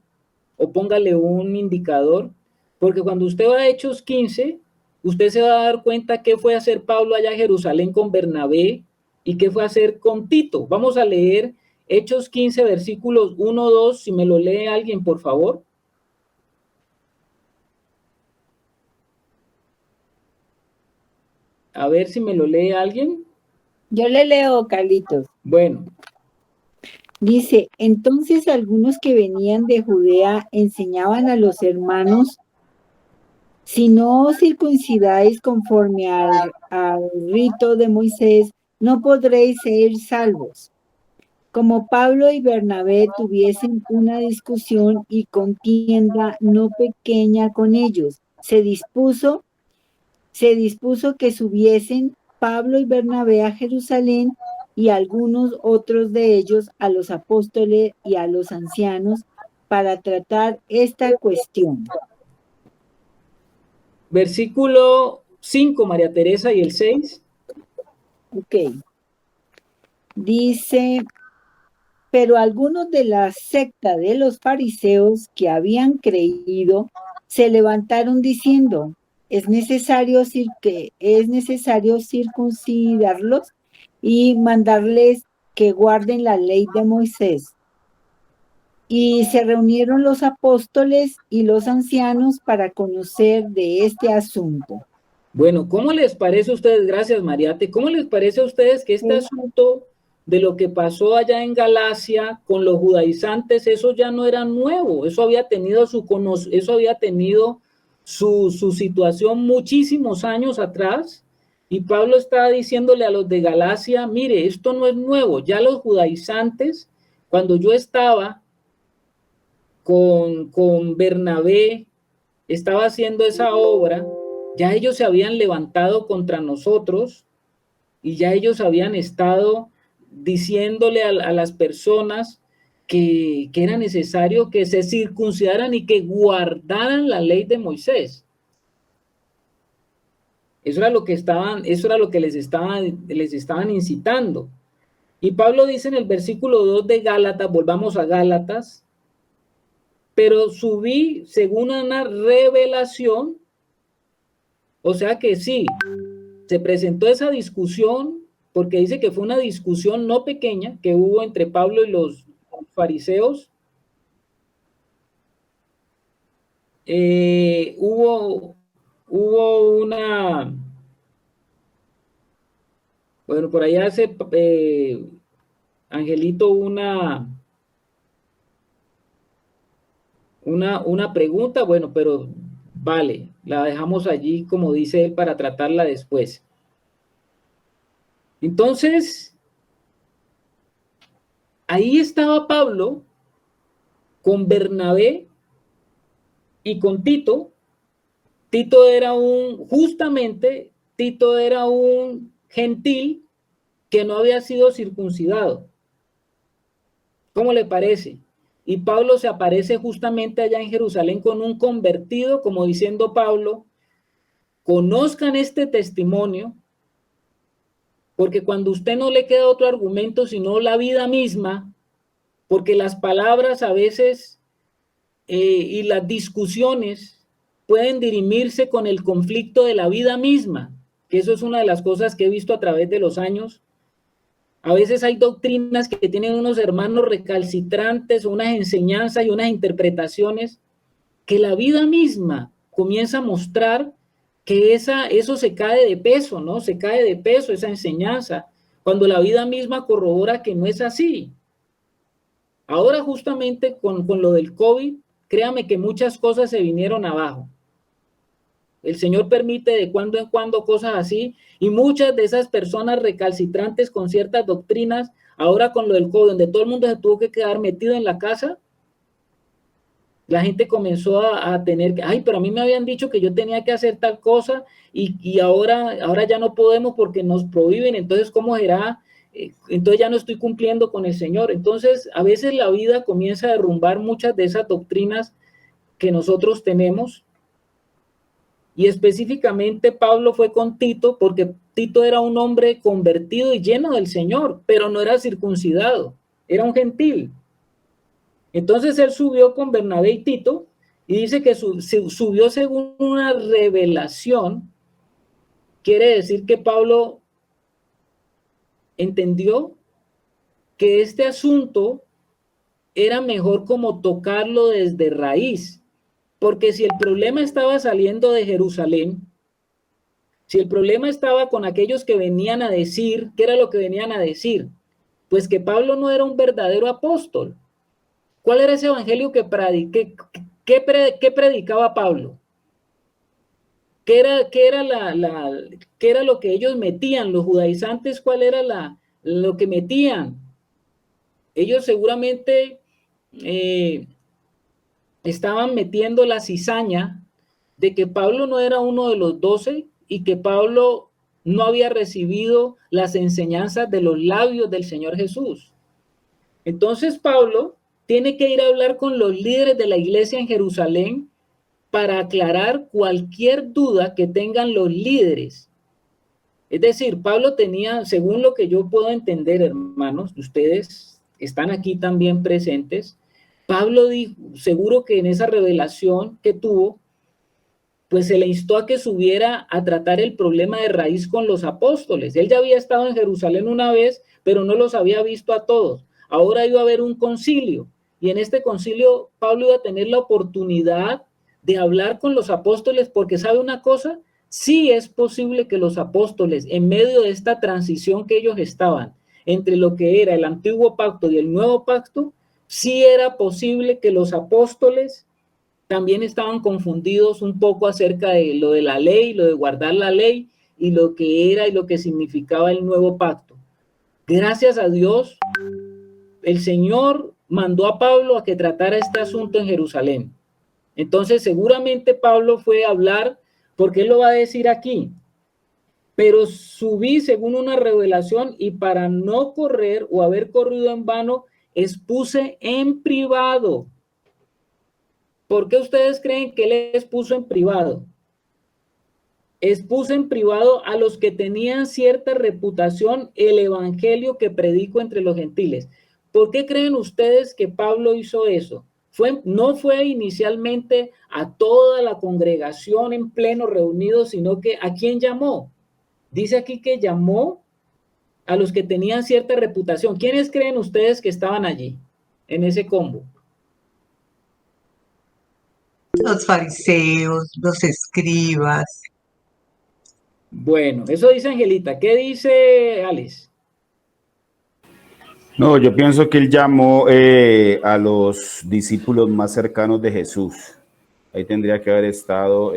o póngale un indicador, porque cuando usted va a Hechos 15, usted se va a dar cuenta qué fue hacer Pablo allá en Jerusalén con Bernabé y qué fue hacer con Tito. Vamos a leer Hechos 15, versículos 1, 2, si me lo lee alguien, por favor. A ver si me lo lee alguien. Yo le leo, Carlitos. Bueno. Dice, entonces algunos que venían de Judea enseñaban a los hermanos, si no os circuncidáis conforme al rito de Moisés, no podréis ser salvos. Como Pablo y Bernabé tuviesen una discusión y contienda no pequeña con ellos, se dispuso que subiesen Pablo y Bernabé a Jerusalén y algunos otros de ellos a los apóstoles y a los ancianos para tratar esta cuestión. Versículo 5, María Teresa, y el 6. Ok. Dice, pero algunos de la secta de los fariseos que habían creído se levantaron diciendo, es necesario circuncidarlos y mandarles que guarden la ley de Moisés. Y se reunieron los apóstoles y los ancianos para conocer de este asunto. Bueno, ¿cómo les parece a ustedes? Gracias, Mariate. ¿Cómo les parece a ustedes que este asunto de lo que pasó allá en Galacia con los judaizantes, eso ya no era nuevo? Eso había tenido su situación muchísimos años atrás, Y Pablo estaba diciéndole a los de Galacia, mire, esto no es nuevo, ya los judaizantes, cuando yo estaba con Bernabé, estaba haciendo esa obra, ya ellos se habían levantado contra nosotros y ya ellos habían estado diciéndole a las personas que era necesario que se circuncidaran y que guardaran la ley de Moisés. Eso era lo que les estaban incitando. Y Pablo dice en el versículo 2 de Gálatas, volvamos a Gálatas, pero subí según una revelación, o sea que sí, se presentó esa discusión, porque dice que fue una discusión no pequeña que hubo entre Pablo y los fariseos. Hubo una, bueno, por ahí hace Angelito una pregunta, bueno, pero vale, la dejamos allí, como dice él, para tratarla después. Entonces, ahí estaba Pablo con Bernabé y con Tito. Tito era un gentil que no había sido circuncidado. ¿Cómo le parece? Y Pablo se aparece justamente allá en Jerusalén con un convertido, como diciendo Pablo, conozcan este testimonio, porque cuando usted no le queda otro argumento sino la vida misma, porque las palabras a veces y las discusiones pueden dirimirse con el conflicto de la vida misma, que eso es una de las cosas que he visto a través de los años. A veces hay doctrinas que tienen unos hermanos recalcitrantes, unas enseñanzas y unas interpretaciones que la vida misma comienza a mostrar que eso se cae de peso, ¿no? Se cae de peso esa enseñanza, cuando la vida misma corrobora que no es así. Ahora justamente con lo del COVID, créame que muchas cosas se vinieron abajo. El Señor permite de cuando en cuando cosas así, y muchas de esas personas recalcitrantes con ciertas doctrinas, ahora con lo del COVID, donde todo el mundo se tuvo que quedar metido en la casa, la gente comenzó a tener que, ay, pero a mí me habían dicho que yo tenía que hacer tal cosa y ahora ya no podemos porque nos prohíben, entonces ¿cómo será? Entonces ya no estoy cumpliendo con el Señor. Entonces a veces la vida comienza a derrumbar muchas de esas doctrinas que nosotros tenemos. Y específicamente Pablo fue con Tito porque Tito era un hombre convertido y lleno del Señor, pero no era circuncidado, era un gentil. Entonces él subió con Bernabé y Tito y dice que subió según una revelación. Quiere decir que Pablo entendió que este asunto era mejor como tocarlo desde raíz, porque si el problema estaba saliendo de Jerusalén, si el problema estaba con aquellos que venían a decir, ¿qué era lo que venían a decir? Pues que Pablo no era un verdadero apóstol. ¿Cuál era ese evangelio que predicaba Pablo? ¿Qué era lo que ellos metían? Los judaizantes, ¿cuál era lo que metían? Ellos seguramente estaban metiendo la cizaña de que Pablo no era uno de los 12 y que Pablo no había recibido las enseñanzas de los labios del Señor Jesús. Entonces Pablo tiene que ir a hablar con los líderes de la iglesia en Jerusalén para aclarar cualquier duda que tengan los líderes. Es decir, Pablo tenía, según lo que yo puedo entender, hermanos, ustedes están aquí también presentes, Pablo dijo, seguro que en esa revelación que tuvo, pues se le instó a que subiera a tratar el problema de raíz con los apóstoles. Él ya había estado en Jerusalén una vez, pero no los había visto a todos. Ahora iba a haber un concilio, y en este concilio Pablo iba a tener la oportunidad de hablar con los apóstoles, porque ¿sabe una cosa? Sí es posible que los apóstoles, en medio de esta transición que ellos estaban, entre lo que era el antiguo pacto y el nuevo pacto, sí era posible que los apóstoles también estaban confundidos un poco acerca de lo de la ley, lo de guardar la ley, y lo que era y lo que significaba el nuevo pacto. Gracias a Dios, el Señor mandó a Pablo a que tratara este asunto en Jerusalén. Entonces, seguramente Pablo fue a hablar, porque él lo va a decir aquí. Pero subí según una revelación, y para no correr o haber corrido en vano, expuse en privado. ¿Por qué ustedes creen que él expuso en privado? Expuso en privado a los que tenían cierta reputación el evangelio que predico entre los gentiles. ¿Por qué creen ustedes que Pablo hizo eso? No fue inicialmente a toda la congregación en pleno reunido, sino que ¿a quién llamó? Dice aquí que llamó a los que tenían cierta reputación. ¿Quiénes creen ustedes que estaban allí, en ese combo? Los fariseos, los escribas. Bueno, eso dice Angelita. ¿Qué dice Alex? No, yo pienso que él llamó a los discípulos más cercanos de Jesús. Ahí tendría que haber estado,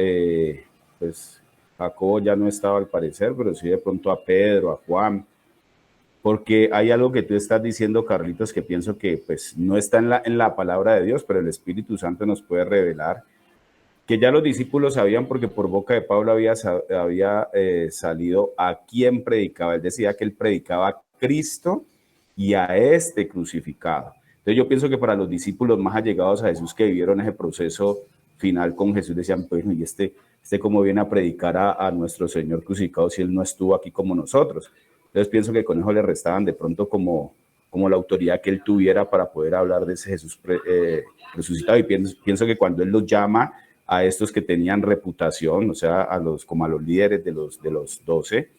pues Jacobo ya no estaba al parecer, pero sí de pronto a Pedro, a Juan, porque hay algo que tú estás diciendo, Carlitos, que pienso que pues no está en la palabra de Dios, pero el Espíritu Santo nos puede revelar, que ya los discípulos sabían, porque por boca de Pablo había salido a quién predicaba. Él decía que él predicaba a Cristo y a este crucificado. Entonces yo pienso que para los discípulos más allegados a Jesús, que vivieron ese proceso final con Jesús, decían, pues, ¿y este cómo viene a predicar a nuestro Señor crucificado si él no estuvo aquí como nosotros? Entonces pienso que con eso le restaban de pronto como la autoridad que él tuviera para poder hablar de ese Jesús resucitado. Y pienso que cuando él los llama a estos que tenían reputación, o sea, como a los líderes de los 12,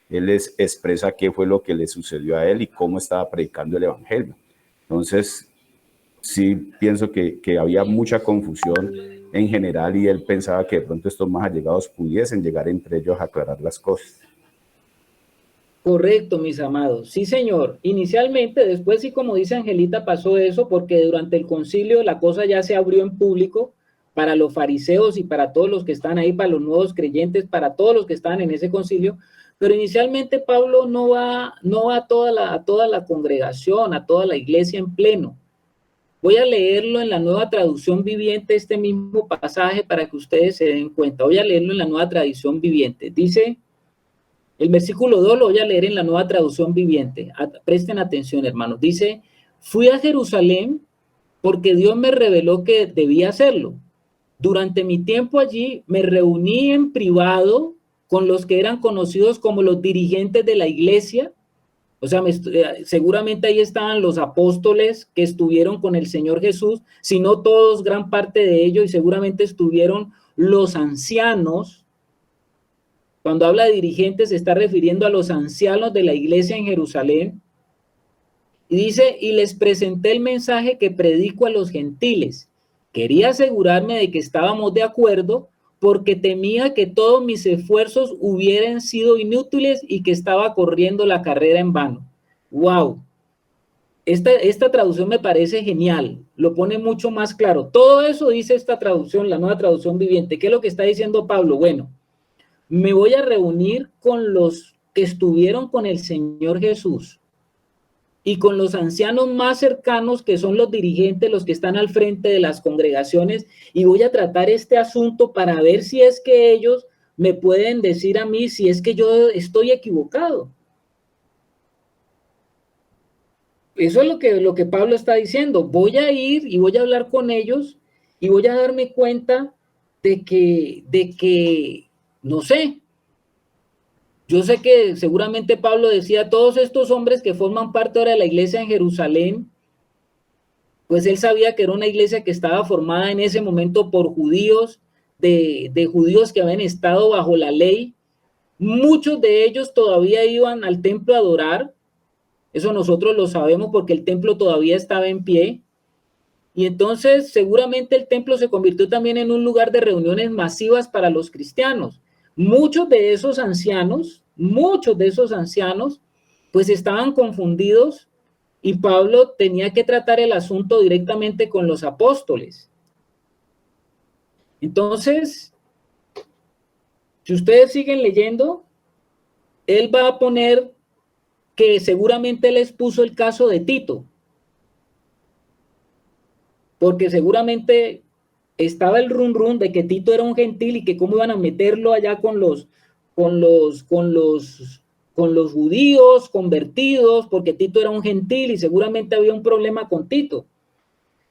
él les expresa qué fue lo que le sucedió a él y cómo estaba predicando el evangelio. Entonces, sí pienso que había mucha confusión en general, y él pensaba que de pronto estos más allegados pudiesen llegar entre ellos a aclarar las cosas. Correcto, mis amados. Sí, señor. Inicialmente, después sí, como dice Angelita, pasó eso, porque durante el concilio la cosa ya se abrió en público para los fariseos y para todos los que están ahí, para los nuevos creyentes, para todos los que estaban en ese concilio. Pero inicialmente Pablo no va a toda la congregación, a toda la iglesia en pleno. Voy a leerlo en la Nueva Traducción Viviente, este mismo pasaje, para que ustedes se den cuenta. Voy a leerlo en la Nueva Traducción Viviente. Dice, el versículo 2 lo voy a leer en la Nueva Traducción Viviente. Presten atención, hermanos. Dice, fui a Jerusalén porque Dios me reveló que debía hacerlo. Durante mi tiempo allí me reuní en privado con los que eran conocidos como los dirigentes de la iglesia. O sea, seguramente ahí estaban los apóstoles que estuvieron con el Señor Jesús, si no todos, gran parte de ellos, y seguramente estuvieron los ancianos. Cuando habla de dirigentes, se está refiriendo a los ancianos de la iglesia en Jerusalén. Y dice, y les presenté el mensaje que predico a los gentiles. Quería asegurarme de que estábamos de acuerdo, porque temía que todos mis esfuerzos hubieran sido inútiles y que estaba corriendo la carrera en vano. ¡Wow! Esta traducción me parece genial, lo pone mucho más claro. Todo eso dice esta traducción, la Nueva Traducción Viviente. ¿Qué es lo que está diciendo Pablo? Bueno, me voy a reunir con los que estuvieron con el Señor Jesús y con los ancianos más cercanos, que son los dirigentes, los que están al frente de las congregaciones, y voy a tratar este asunto para ver si es que ellos me pueden decir a mí si es que yo estoy equivocado. Eso es lo que Pablo está diciendo. Voy a ir y voy a hablar con ellos y voy a darme cuenta de que no sé. Yo sé que seguramente Pablo decía, todos estos hombres que forman parte ahora de la iglesia en Jerusalén, pues él sabía que era una iglesia que estaba formada en ese momento por judíos, de judíos que habían estado bajo la ley. Muchos de ellos todavía iban al templo a adorar. Eso nosotros lo sabemos porque el templo todavía estaba en pie. Y entonces seguramente el templo se convirtió también en un lugar de reuniones masivas para los cristianos. Muchos de esos ancianos, pues estaban confundidos, y Pablo tenía que tratar el asunto directamente con los apóstoles. Entonces, si ustedes siguen leyendo, él va a poner que seguramente él expuso el caso de Tito, porque seguramente estaba el run de que Tito era un gentil y que cómo iban a meterlo allá con los judíos convertidos, porque Tito era un gentil y seguramente había un problema con Tito.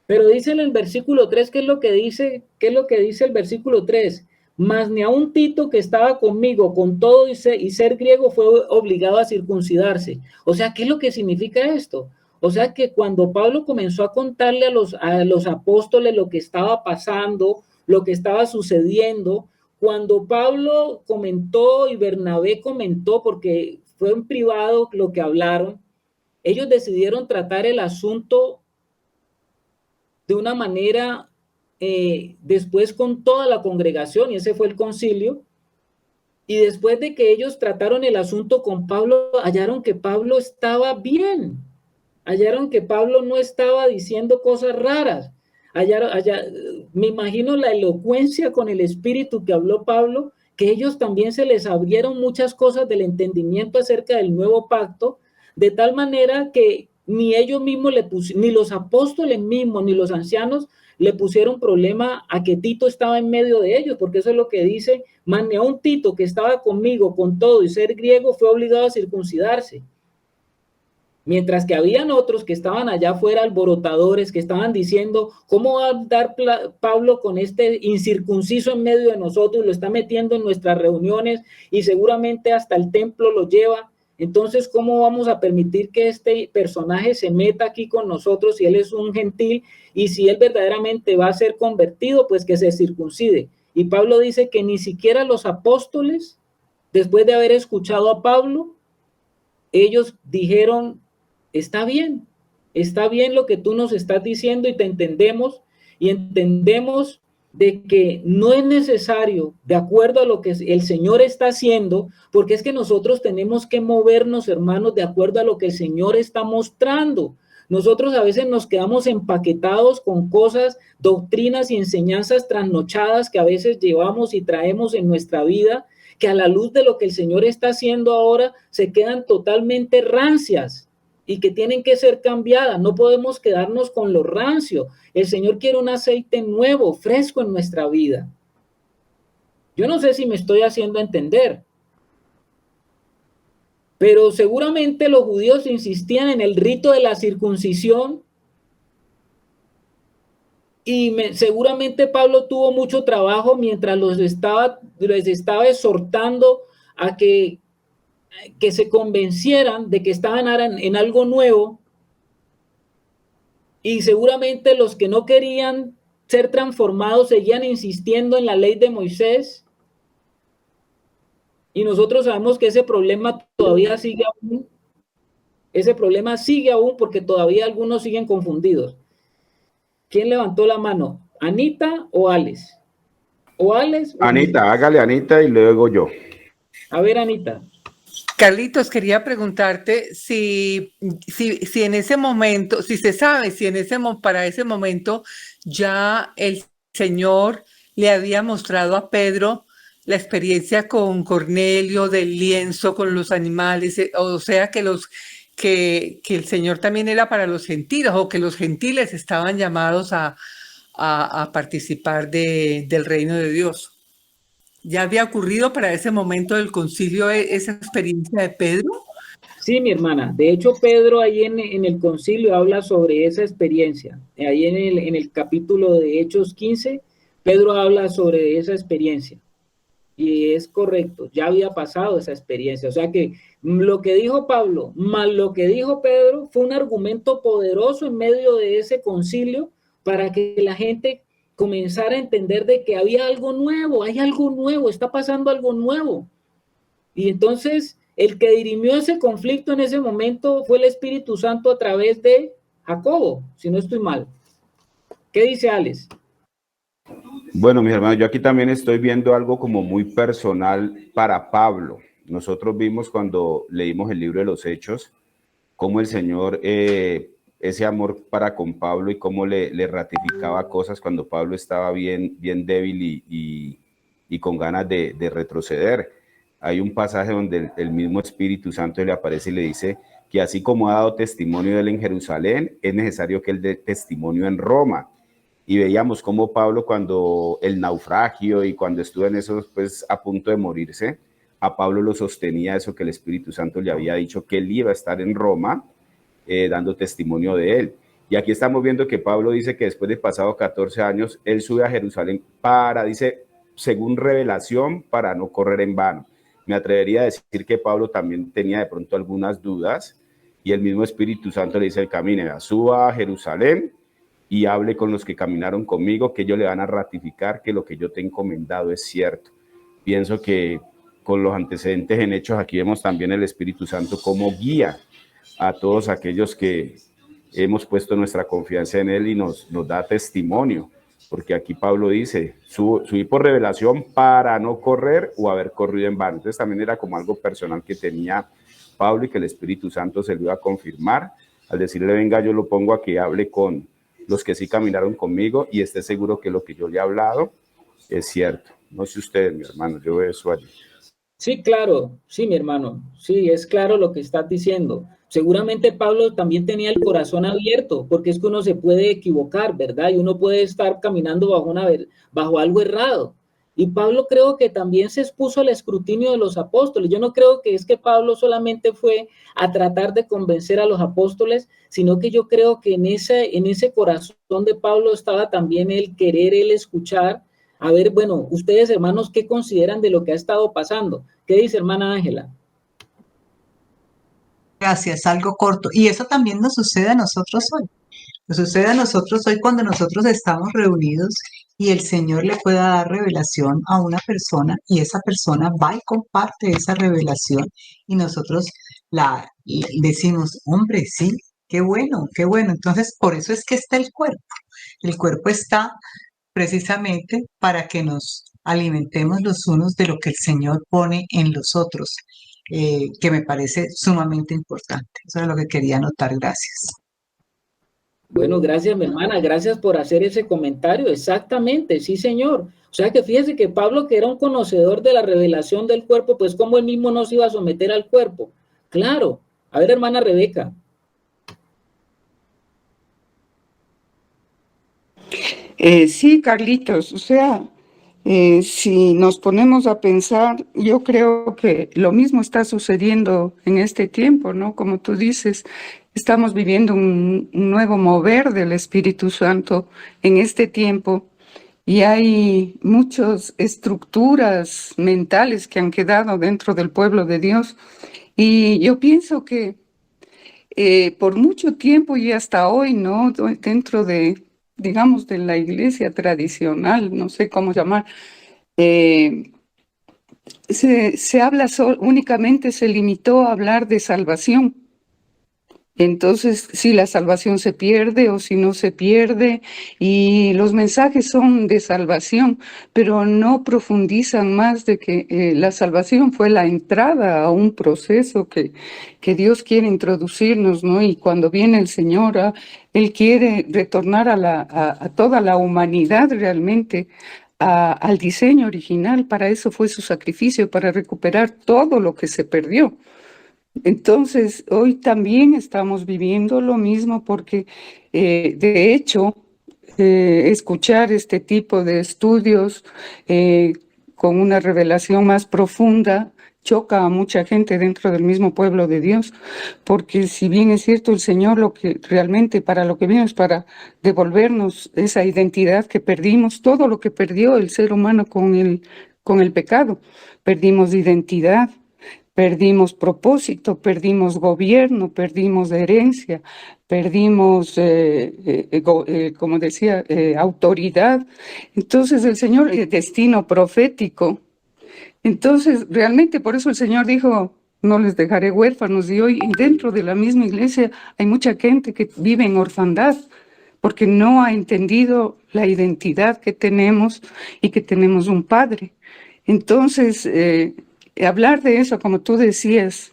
Pero dice en el versículo 3, ¿qué es lo que dice? ¿Qué es lo que dice el versículo 3? Mas ni a un Tito que estaba conmigo, con todo y ser griego, fue obligado a circuncidarse. O sea, ¿qué es lo que significa esto? O sea, que cuando Pablo comenzó a contarle a los apóstoles lo que estaba pasando, lo que estaba sucediendo, cuando Pablo comentó y Bernabé comentó, porque fue en privado lo que hablaron, ellos decidieron tratar el asunto de una manera, después con toda la congregación, y ese fue el concilio, y después de que ellos trataron el asunto con Pablo, hallaron que Pablo estaba bien, hallaron que Pablo no estaba diciendo cosas raras, me imagino la elocuencia con el espíritu que habló Pablo, que ellos también se les abrieron muchas cosas del entendimiento acerca del nuevo pacto, de tal manera que ni ellos mismos ni los apóstoles mismos, ni los ancianos le pusieron problema a que Tito estaba en medio de ellos, porque eso es lo que dice, más ni a un Tito que estaba conmigo con todo y ser griego fue obligado a circuncidarse. Mientras que habían otros que estaban allá afuera, alborotadores, que estaban diciendo, ¿cómo va a dar Pablo con este incircunciso en medio de nosotros? Lo está metiendo en nuestras reuniones y seguramente hasta el templo lo lleva. Entonces, ¿cómo vamos a permitir que este personaje se meta aquí con nosotros si él es un gentil y si él verdaderamente va a ser convertido, pues que se circuncide? Y Pablo dice que ni siquiera los apóstoles, después de haber escuchado a Pablo, ellos dijeron, está bien lo que tú nos estás diciendo y te entendemos y entendemos de que no es necesario, de acuerdo a lo que el Señor está haciendo, porque es que nosotros tenemos que movernos, hermanos, de acuerdo a lo que el Señor está mostrando. Nosotros a veces nos quedamos empaquetados con cosas, doctrinas y enseñanzas trasnochadas que a veces llevamos y traemos en nuestra vida, que a la luz de lo que el Señor está haciendo ahora se quedan totalmente rancias y que tienen que ser cambiadas. No podemos quedarnos con lo rancio. El Señor quiere un aceite nuevo, fresco en nuestra vida. Yo no sé si me estoy haciendo entender, pero seguramente los judíos insistían en el rito de la circuncisión y seguramente Pablo tuvo mucho trabajo mientras les estaba exhortando a que se convencieran de que estaban en algo nuevo, y seguramente los que no querían ser transformados seguían insistiendo en la ley de Moisés, y nosotros sabemos que ese problema todavía sigue aún, porque todavía algunos siguen confundidos. ¿Quién levantó la mano? ¿Anita o Alex? ¿O Alex? O Anita, hágale Anita y luego yo. A ver, Anita. Carlitos, quería preguntarte si en ese momento, si se sabe, si para ese momento ya el Señor le había mostrado a Pedro la experiencia con Cornelio, del lienzo, con los animales, o sea que el Señor también era para los gentiles, o que los gentiles estaban llamados a participar del reino de Dios. ¿Ya había ocurrido para ese momento del concilio esa experiencia de Pedro? Sí, mi hermana. De hecho, Pedro ahí en el concilio habla sobre esa experiencia. Ahí en el capítulo de Hechos 15, Pedro habla sobre esa experiencia. Y es correcto, ya había pasado esa experiencia. O sea que lo que dijo Pablo, más lo que dijo Pedro, fue un argumento poderoso en medio de ese concilio para que la gente comenzara a entender de que había algo nuevo, hay algo nuevo, está pasando algo nuevo. Y entonces el que dirimió ese conflicto en ese momento fue el Espíritu Santo a través de Jacobo, si no estoy mal. ¿Qué dice Alex? Bueno, mis hermanos, yo aquí también estoy viendo algo como muy personal para Pablo. Nosotros vimos cuando leímos el libro de los Hechos, cómo el Señor, ese amor para con Pablo y cómo le ratificaba cosas cuando Pablo estaba bien débil y con ganas de retroceder. hay un pasaje donde el mismo Espíritu Santo le aparece y le dice que así como ha dado testimonio de él en Jerusalén, es necesario que él dé testimonio en Roma. Y veíamos cómo Pablo, cuando el naufragio y cuando estuvo en eso, pues a punto de morirse, a Pablo lo sostenía eso que el Espíritu Santo le había dicho, que él iba a estar en Roma dando testimonio de él. Y aquí estamos viendo que Pablo dice que después de pasado 14 años, él sube a Jerusalén dice, según revelación, para no correr en vano. Me atrevería a decir que Pablo también tenía de pronto algunas dudas y el mismo Espíritu Santo le dice, camine, suba a Jerusalén y hable con los que caminaron conmigo, que ellos le van a ratificar que lo que yo te he encomendado es cierto. Pienso que con los antecedentes en Hechos, aquí vemos también el Espíritu Santo como guía a todos aquellos que hemos puesto nuestra confianza en él y nos da testimonio, porque aquí Pablo dice, subí por revelación para no correr o haber corrido en vano. Entonces también era como algo personal que tenía Pablo y que el Espíritu Santo se lo iba a confirmar al decirle, venga, yo lo pongo a que hable con los que sí caminaron conmigo y esté seguro que lo que yo le he hablado es cierto. No sé ustedes, mi hermano, yo veo eso allí. Sí, claro, sí, mi hermano, sí, es claro lo que estás diciendo. Seguramente Pablo también tenía el corazón abierto, porque es que uno se puede equivocar, ¿verdad? Y uno puede estar caminando bajo algo errado. Y Pablo creo que también se expuso al escrutinio de los apóstoles. Yo no creo que es que Pablo solamente fue a tratar de convencer a los apóstoles, sino que yo creo que en ese corazón de Pablo estaba también el querer, el escuchar. A ver, bueno, ustedes, hermanos, ¿qué consideran de lo que ha estado pasando? ¿Qué dice hermana Ángela? Gracias, algo corto. Y eso también nos sucede a nosotros hoy. Nos sucede a nosotros hoy cuando nosotros estamos reunidos y el Señor le pueda dar revelación a una persona y esa persona va y comparte esa revelación y nosotros le decimos, hombre, sí, qué bueno, qué bueno. Entonces, por eso es que está el cuerpo. El cuerpo está precisamente para que nos alimentemos los unos de lo que el Señor pone en los otros, que me parece sumamente importante. Eso es lo que quería anotar. Gracias. Bueno, gracias, mi hermana, gracias por hacer ese comentario. Exactamente, sí, señor. O sea que fíjese que Pablo, que era un conocedor de la revelación del cuerpo, pues cómo él mismo no se iba a someter al cuerpo. Claro. A ver, hermana Rebeca. Sí, Carlitos, o sea, si nos ponemos a pensar, yo creo que lo mismo está sucediendo en este tiempo, ¿no? Como tú dices, estamos viviendo un nuevo mover del Espíritu Santo en este tiempo y hay muchas estructuras mentales que han quedado dentro del pueblo de Dios y yo pienso que por mucho tiempo y hasta hoy, ¿no? Dentro de, digamos, de la iglesia tradicional, no sé cómo llamar, eh, se habla únicamente, se limitó a hablar de salvación. Entonces, si la salvación se pierde o si no se pierde, y los mensajes son de salvación, pero no profundizan más de que la salvación fue la entrada a un proceso que Dios quiere introducirnos, ¿no? Y cuando viene el Señor, Él quiere retornar a toda la humanidad realmente al diseño original. Para eso fue su sacrificio, para recuperar todo lo que se perdió. Entonces, hoy también estamos viviendo lo mismo porque, de hecho, escuchar este tipo de estudios con una revelación más profunda choca a mucha gente dentro del mismo pueblo de Dios, porque si bien es cierto, el Señor lo que realmente para lo que vino es para devolvernos esa identidad que perdimos, todo lo que perdió el ser humano con el pecado, perdimos identidad. Perdimos propósito, perdimos gobierno, perdimos herencia, perdimos, como decía, autoridad. Entonces el Señor, destino profético. Entonces realmente por eso el Señor dijo, no les dejaré huérfanos. Y hoy dentro de la misma iglesia hay mucha gente que vive en orfandad porque no ha entendido la identidad que tenemos y que tenemos un Padre. Entonces, hablar de eso, como tú decías,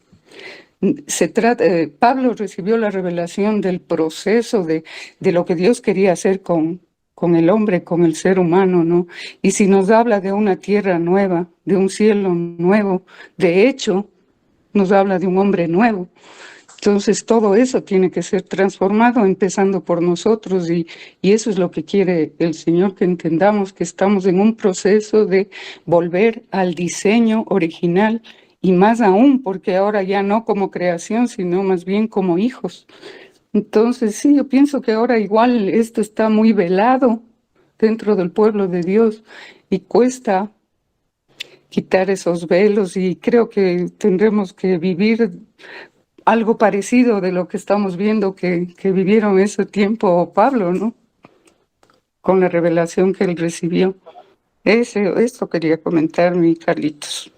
Pablo recibió la revelación del proceso de lo que Dios quería hacer con con el hombre, con el ser humano, ¿no? Y si nos habla de una tierra nueva, de un cielo nuevo, de hecho, nos habla de un hombre nuevo. Entonces todo eso tiene que ser transformado, empezando por nosotros, y eso es lo que quiere el Señor, que entendamos que estamos en un proceso de volver al diseño original, y más aún porque ahora ya no como creación, sino más bien como hijos. Entonces sí, yo pienso que ahora igual esto está muy velado dentro del pueblo de Dios y cuesta quitar esos velos, y creo que tendremos que vivir algo parecido de lo que estamos viendo que vivieron ese tiempo Pablo, ¿no? Con la revelación que él recibió. Eso quería comentar, mi Carlitos.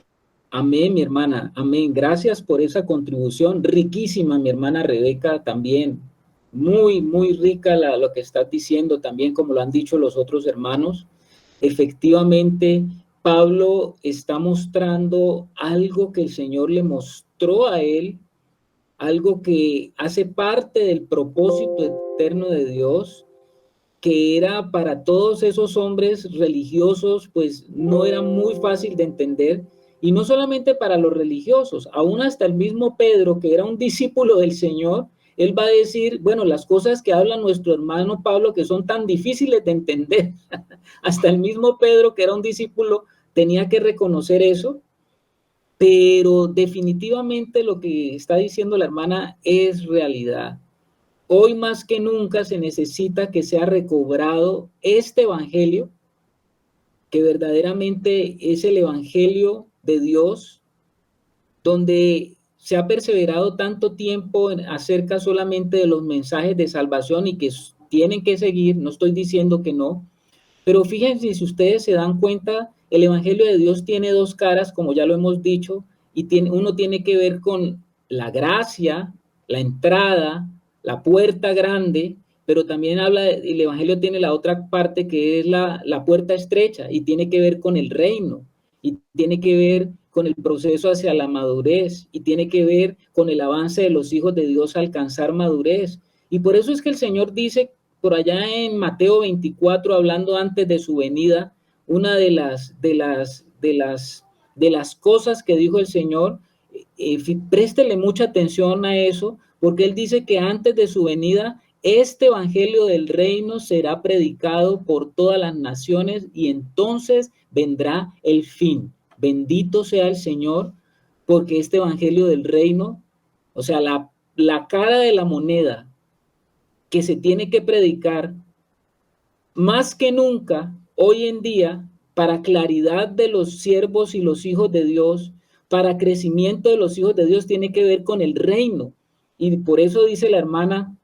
Amén, mi hermana, amén. Gracias por esa contribución riquísima, mi hermana Rebeca, también. Muy, muy rica lo que estás diciendo también, como lo han dicho los otros hermanos. Efectivamente, Pablo está mostrando algo que el Señor le mostró a él, algo que hace parte del propósito eterno de Dios, que era para todos esos hombres religiosos, pues no era muy fácil de entender, y no solamente para los religiosos, aún hasta el mismo Pedro, que era un discípulo del Señor, él va a decir, bueno, las cosas que habla nuestro hermano Pablo, que son tan difíciles de entender, hasta el mismo Pedro, que era un discípulo, tenía que reconocer eso, pero definitivamente lo que está diciendo la hermana es realidad. Hoy más que nunca se necesita que sea recobrado este evangelio, que verdaderamente es el evangelio de Dios, donde se ha perseverado tanto tiempo acerca solamente de los mensajes de salvación y que tienen que seguir, no estoy diciendo que no, pero fíjense, si ustedes se dan cuenta, el evangelio de Dios tiene dos caras, como ya lo hemos dicho, y uno tiene que ver con la gracia, la entrada, la puerta grande, pero también el evangelio tiene la otra parte que es la puerta estrecha, y tiene que ver con el reino, y tiene que ver con el proceso hacia la madurez, y tiene que ver con el avance de los hijos de Dios a alcanzar madurez. Y por eso es que el Señor dice por allá en Mateo 24, hablando antes de su venida, una de las cosas que dijo el Señor, préstele mucha atención a eso, porque él dice que antes de su venida, este evangelio del reino será predicado por todas las naciones y entonces vendrá el fin. Bendito sea el Señor, porque este evangelio del reino, o sea, la cara de la moneda que se tiene que predicar más que nunca hoy en día para claridad de los siervos y los hijos de Dios, para crecimiento de los hijos de Dios, tiene que ver con el reino. Y por eso dice la hermana,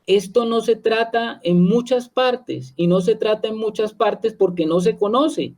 esto no se trata en muchas partes, y no se trata en muchas partes porque no se conoce.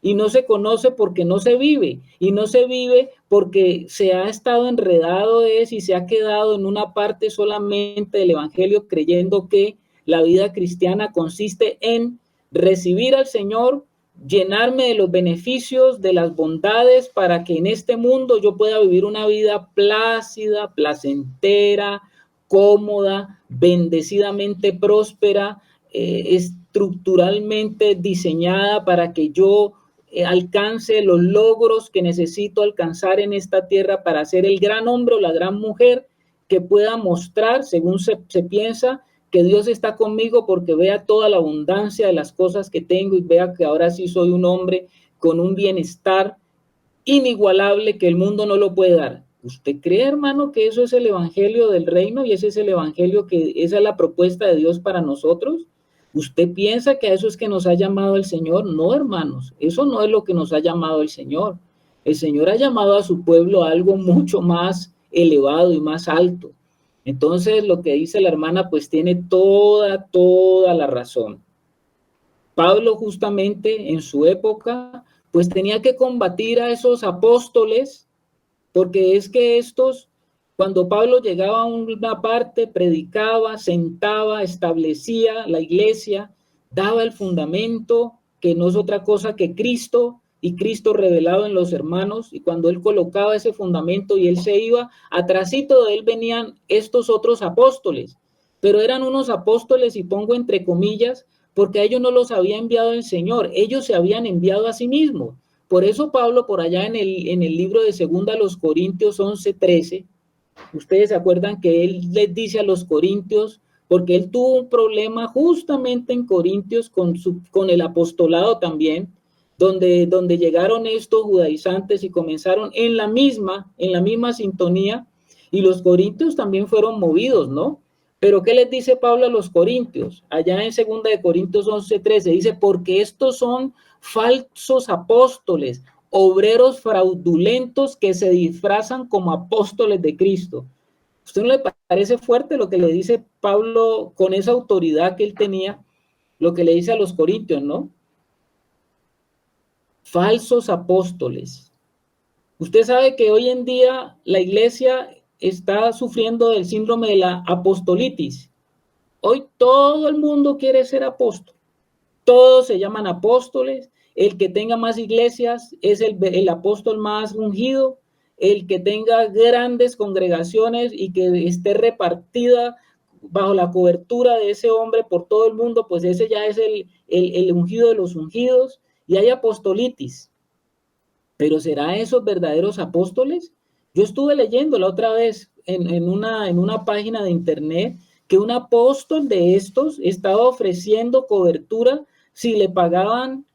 Y no se conoce porque no se vive, y no se vive porque se ha estado enredado y se ha quedado en una parte solamente del evangelio, creyendo que la vida cristiana consiste en recibir al Señor, llenarme de los beneficios, de las bondades, para que en este mundo yo pueda vivir una vida plácida, placentera, cómoda, bendecidamente próspera, estructuralmente diseñada para que yo alcance los logros que necesito alcanzar en esta tierra para ser el gran hombre o la gran mujer que pueda mostrar, según se piensa, que Dios está conmigo, porque vea toda la abundancia de las cosas que tengo y vea que ahora sí soy un hombre con un bienestar inigualable que el mundo no lo puede dar. ¿Usted cree, hermano, que eso es el evangelio del reino y ese es el evangelio esa es la propuesta de Dios para nosotros? ¿Usted piensa que a eso es que nos ha llamado el Señor? No, hermanos, eso no es lo que nos ha llamado el Señor. El Señor ha llamado a su pueblo a algo mucho más elevado y más alto. Entonces, lo que dice la hermana, pues tiene toda la razón. Pablo, justamente en su época, pues tenía que combatir a esos apóstoles, porque es que estos, cuando Pablo llegaba a una parte, predicaba, sentaba, establecía la iglesia, daba el fundamento, que no es otra cosa que Cristo, y Cristo revelado en los hermanos, y cuando él colocaba ese fundamento y él se iba, atrásito de él venían estos otros apóstoles, pero eran unos apóstoles, y pongo entre comillas, porque a ellos no los había enviado el Señor, ellos se habían enviado a sí mismos. Por eso Pablo, por allá en el libro de 2 Corintios 11:13, ustedes se acuerdan que él les dice a los corintios, porque él tuvo un problema justamente en Corintios con el apostolado también, donde llegaron estos judaizantes y comenzaron en la misma sintonía, y los corintios también fueron movidos, ¿no? Pero ¿qué les dice Pablo a los corintios? Allá en 2 Corintios 11:13 dice, porque estos son falsos apóstoles, obreros fraudulentos que se disfrazan como apóstoles de Cristo. ¿Usted no le parece fuerte lo que le dice Pablo con esa autoridad que él tenía? Lo que le dice a los corintios, ¿no? Falsos apóstoles. Usted sabe que hoy en día la iglesia está sufriendo del síndrome de la apostolitis. Hoy todo el mundo quiere ser apóstol. Todos se llaman apóstoles. El que tenga más iglesias es el apóstol más ungido. El que tenga grandes congregaciones y que esté repartida bajo la cobertura de ese hombre por todo el mundo, pues ese ya es el ungido de los ungidos, y hay apostolitis. ¿Pero será esos verdaderos apóstoles? Yo estuve leyendo la otra vez en una página de internet que un apóstol de estos estaba ofreciendo cobertura si le pagaban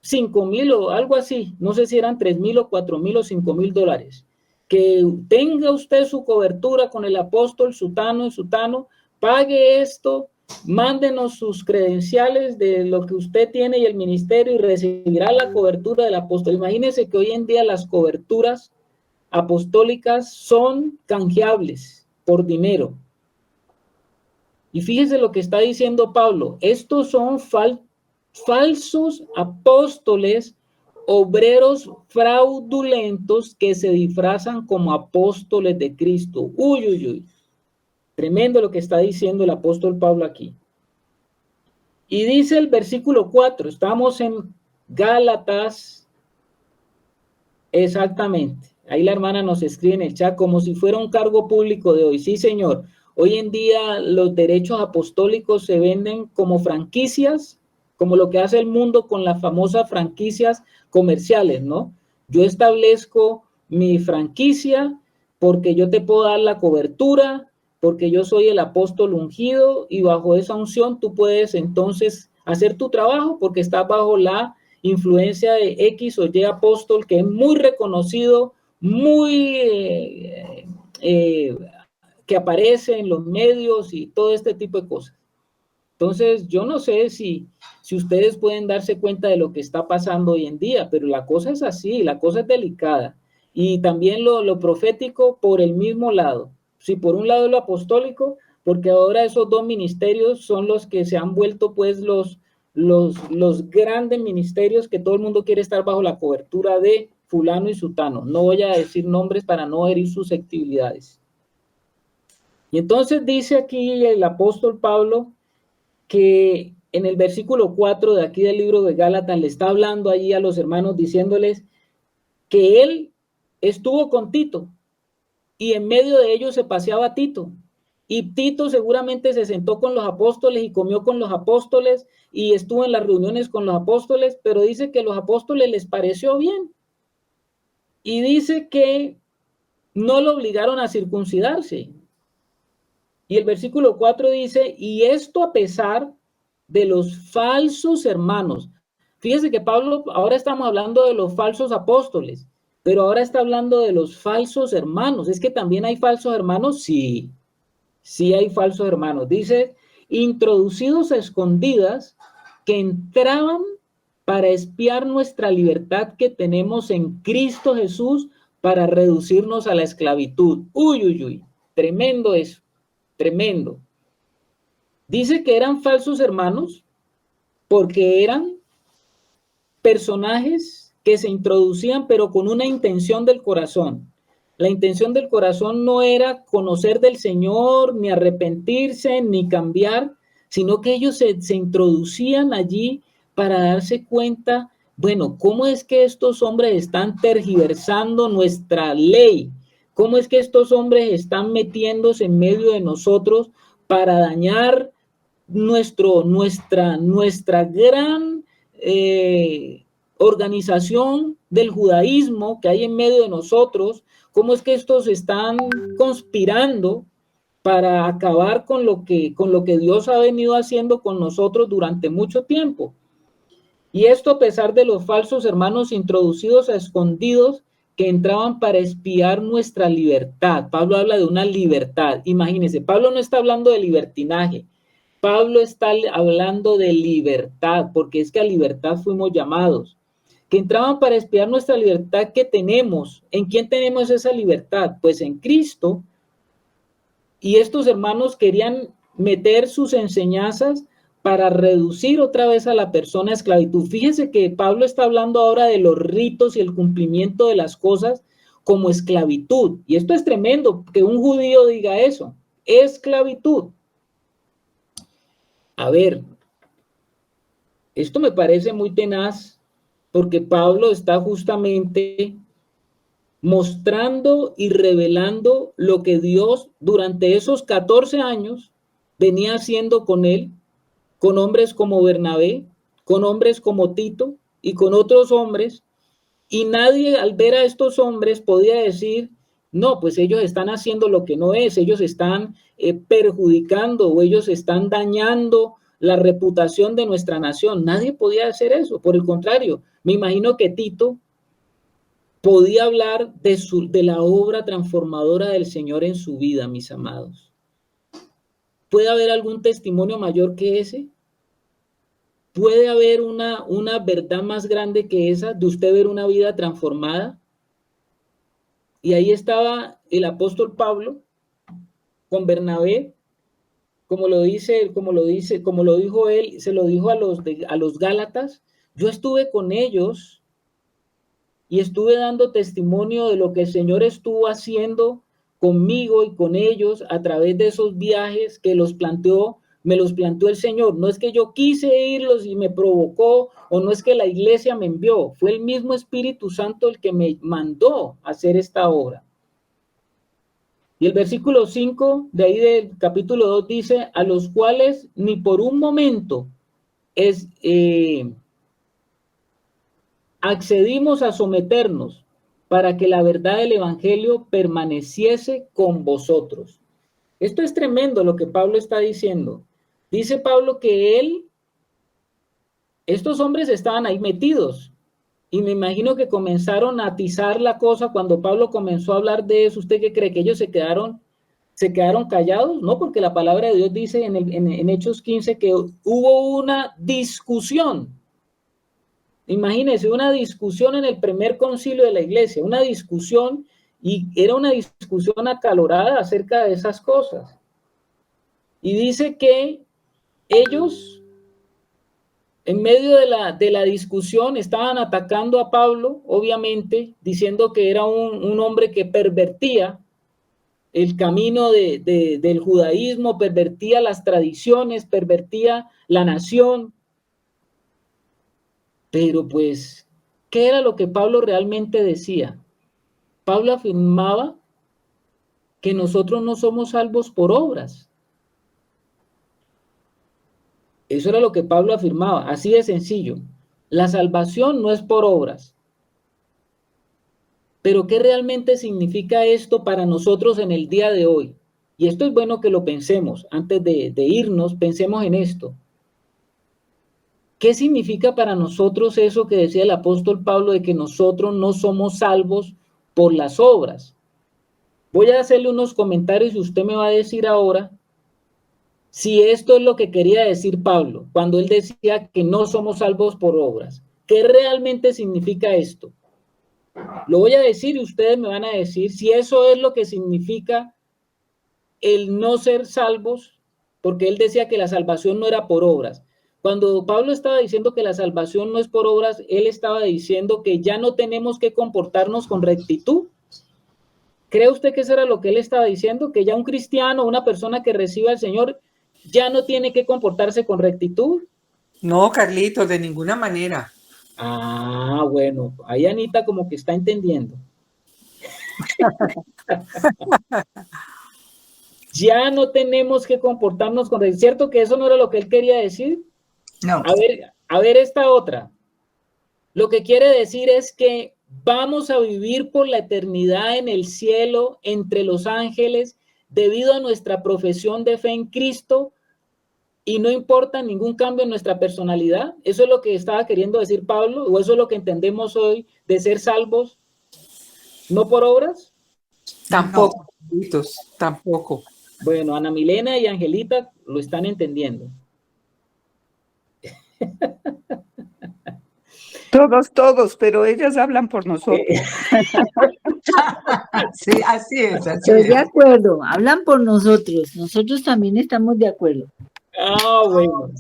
5,000 o algo así, no sé si eran 3,000 o 4,000 o 5,000 dólares. Que tenga usted su cobertura con el apóstol sutano y sutano, pague esto, mándenos sus credenciales de lo que usted tiene y el ministerio y recibirá la cobertura del apóstol. Imagínense que hoy en día las coberturas apostólicas son canjeables por dinero. Y fíjese lo que está diciendo Pablo, estos son falsos apóstoles, obreros fraudulentos que se disfrazan como apóstoles de Cristo. Uy, uy, uy. Tremendo lo que está diciendo el apóstol Pablo aquí. Y dice el versículo 4, estamos en Gálatas, exactamente. Ahí la hermana nos escribe en el chat como si fuera un cargo público de hoy. Sí, señor. Hoy en día los derechos apostólicos se venden como franquicias, como lo que hace el mundo con las famosas franquicias comerciales, ¿no? Yo establezco mi franquicia porque yo te puedo dar la cobertura, porque yo soy el apóstol ungido y bajo esa unción tú puedes entonces hacer tu trabajo porque estás bajo la influencia de X o Y apóstol que es muy reconocido, muy que aparece en los medios y todo este tipo de cosas. Entonces, yo no sé si ustedes pueden darse cuenta de lo que está pasando hoy en día, pero la cosa es así, la cosa es delicada. Y también lo profético por el mismo lado. Si por un lado lo apostólico, porque ahora esos dos ministerios son los que se han vuelto pues los grandes ministerios que todo el mundo quiere estar bajo la cobertura de fulano y sutano. No voy a decir nombres para no herir susceptibilidades. Y entonces dice aquí el apóstol Pablo que en el versículo 4 de aquí del libro de Gálatas le está hablando allí a los hermanos diciéndoles que él estuvo con Tito y en medio de ellos se paseaba Tito. Y Tito seguramente se sentó con los apóstoles y comió con los apóstoles y estuvo en las reuniones con los apóstoles, pero dice que a los apóstoles les pareció bien. Y dice que no lo obligaron a circuncidarse. Y el versículo 4 dice, y esto a pesar de los falsos hermanos. Fíjese que Pablo, ahora estamos hablando de los falsos apóstoles, pero ahora está hablando de los falsos hermanos. ¿Es que también hay falsos hermanos? Sí, sí hay falsos hermanos. Dice, introducidos a escondidas que entraban para espiar nuestra libertad que tenemos en Cristo Jesús para reducirnos a la esclavitud. Uy, uy, uy, tremendo eso. Tremendo. Dice que eran falsos hermanos porque eran personajes que se introducían pero con una intención del corazón. La intención del corazón no era conocer del Señor, ni arrepentirse, ni cambiar, sino que ellos se introducían allí para darse cuenta, bueno, ¿cómo es que estos hombres están tergiversando nuestra ley? ¿Cómo es que estos hombres están metiéndose en medio de nosotros para dañar nuestra gran organización del judaísmo que hay en medio de nosotros, cómo es que estos están conspirando para acabar con lo que Dios ha venido haciendo con nosotros durante mucho tiempo. Y esto a pesar de los falsos hermanos introducidos a escondidos que entraban para espiar nuestra libertad. Pablo habla de una libertad. Imagínense, Pablo no está hablando de libertinaje. Pablo está hablando de libertad, porque es que a libertad fuimos llamados. Que entraban para espiar nuestra libertad que tenemos. ¿En quién tenemos esa libertad? Pues en Cristo. Y estos hermanos querían meter sus enseñanzas para reducir otra vez a la persona a esclavitud. Fíjense que Pablo está hablando ahora de los ritos y el cumplimiento de las cosas como esclavitud. Y esto es tremendo, que un judío diga eso, esclavitud. A ver, esto me parece muy tenaz, porque Pablo está justamente mostrando y revelando lo que Dios durante esos 14 años venía haciendo con él, con hombres como Bernabé, con hombres como Tito y con otros hombres, y nadie al ver a estos hombres podía decir, no, pues ellos están haciendo lo que no es, ellos están perjudicando o ellos están dañando la reputación de nuestra nación. Nadie podía hacer eso, por el contrario, me imagino que Tito podía hablar de la obra transformadora del Señor en su vida, mis amados. ¿Puede haber algún testimonio mayor que ese? ¿Puede haber una verdad más grande que esa de usted ver una vida transformada? Y ahí estaba el apóstol Pablo con Bernabé, como lo dijo él, se lo dijo a los Gálatas. Yo estuve con ellos y estuve dando testimonio de lo que el Señor estuvo haciendo conmigo y con ellos a través de esos viajes que me los planteó el Señor. No es que yo quise irlos y me provocó, o no es que la iglesia me envió, fue el mismo Espíritu Santo el que me mandó a hacer esta obra. Y el versículo 5 de ahí del capítulo 2 dice, a los cuales ni por un momento accedimos a someternos para que la verdad del evangelio permaneciese con vosotros. Esto es tremendo lo que Pablo está diciendo. Dice Pablo que estos hombres estaban ahí metidos, y me imagino que comenzaron a atizar la cosa cuando Pablo comenzó a hablar de eso. ¿Usted qué cree? ¿Que ellos se quedaron callados? No, porque la palabra de Dios dice en Hechos 15 que hubo una discusión. Imagínense, una discusión en el primer concilio de la iglesia, una discusión, y era una discusión acalorada acerca de esas cosas. Y dice que ellos, en medio de la discusión, estaban atacando a Pablo, obviamente, diciendo que era un hombre que pervertía el camino del judaísmo, pervertía las tradiciones, pervertía la nación. Pero pues, ¿qué era lo que Pablo realmente decía? Pablo afirmaba que nosotros no somos salvos por obras. Eso era lo que Pablo afirmaba, así de sencillo. La salvación no es por obras. Pero ¿qué realmente significa esto para nosotros en el día de hoy? Y esto es bueno que lo pensemos. Antes de irnos, pensemos en esto. ¿Qué significa para nosotros eso que decía el apóstol Pablo de que nosotros no somos salvos por las obras? Voy a hacerle unos comentarios y usted me va a decir ahora si esto es lo que quería decir Pablo cuando él decía que no somos salvos por obras. ¿Qué realmente significa esto? Lo voy a decir y ustedes me van a decir si eso es lo que significa el no ser salvos, porque él decía que la salvación no era por obras. Cuando Pablo estaba diciendo que la salvación no es por obras, él estaba diciendo que ya no tenemos que comportarnos con rectitud. ¿Cree usted que eso era lo que él estaba diciendo? Que ya un cristiano, una persona que recibe al Señor, ya no tiene que comportarse con rectitud. No, Carlitos, de ninguna manera. Ah, bueno, ahí Anita como que está entendiendo. Ya no tenemos que comportarnos con... ¿Es cierto que eso no era lo que él quería decir? No. A ver esta otra. Lo que quiere decir es que vamos a vivir por la eternidad en el cielo, entre los ángeles, debido a nuestra profesión de fe en Cristo, y no importa ningún cambio en nuestra personalidad. ¿Eso es lo que estaba queriendo decir Pablo? ¿O eso es lo que entendemos hoy de ser salvos, no por obras? Tampoco, Carlitos, tampoco. Bueno, Ana Milena y Angelita lo están entendiendo. Todos, pero ellas hablan por nosotros. Sí, así es, así Estoy de es. acuerdo, hablan por nosotros. Nosotros también estamos de acuerdo. Ah, bueno.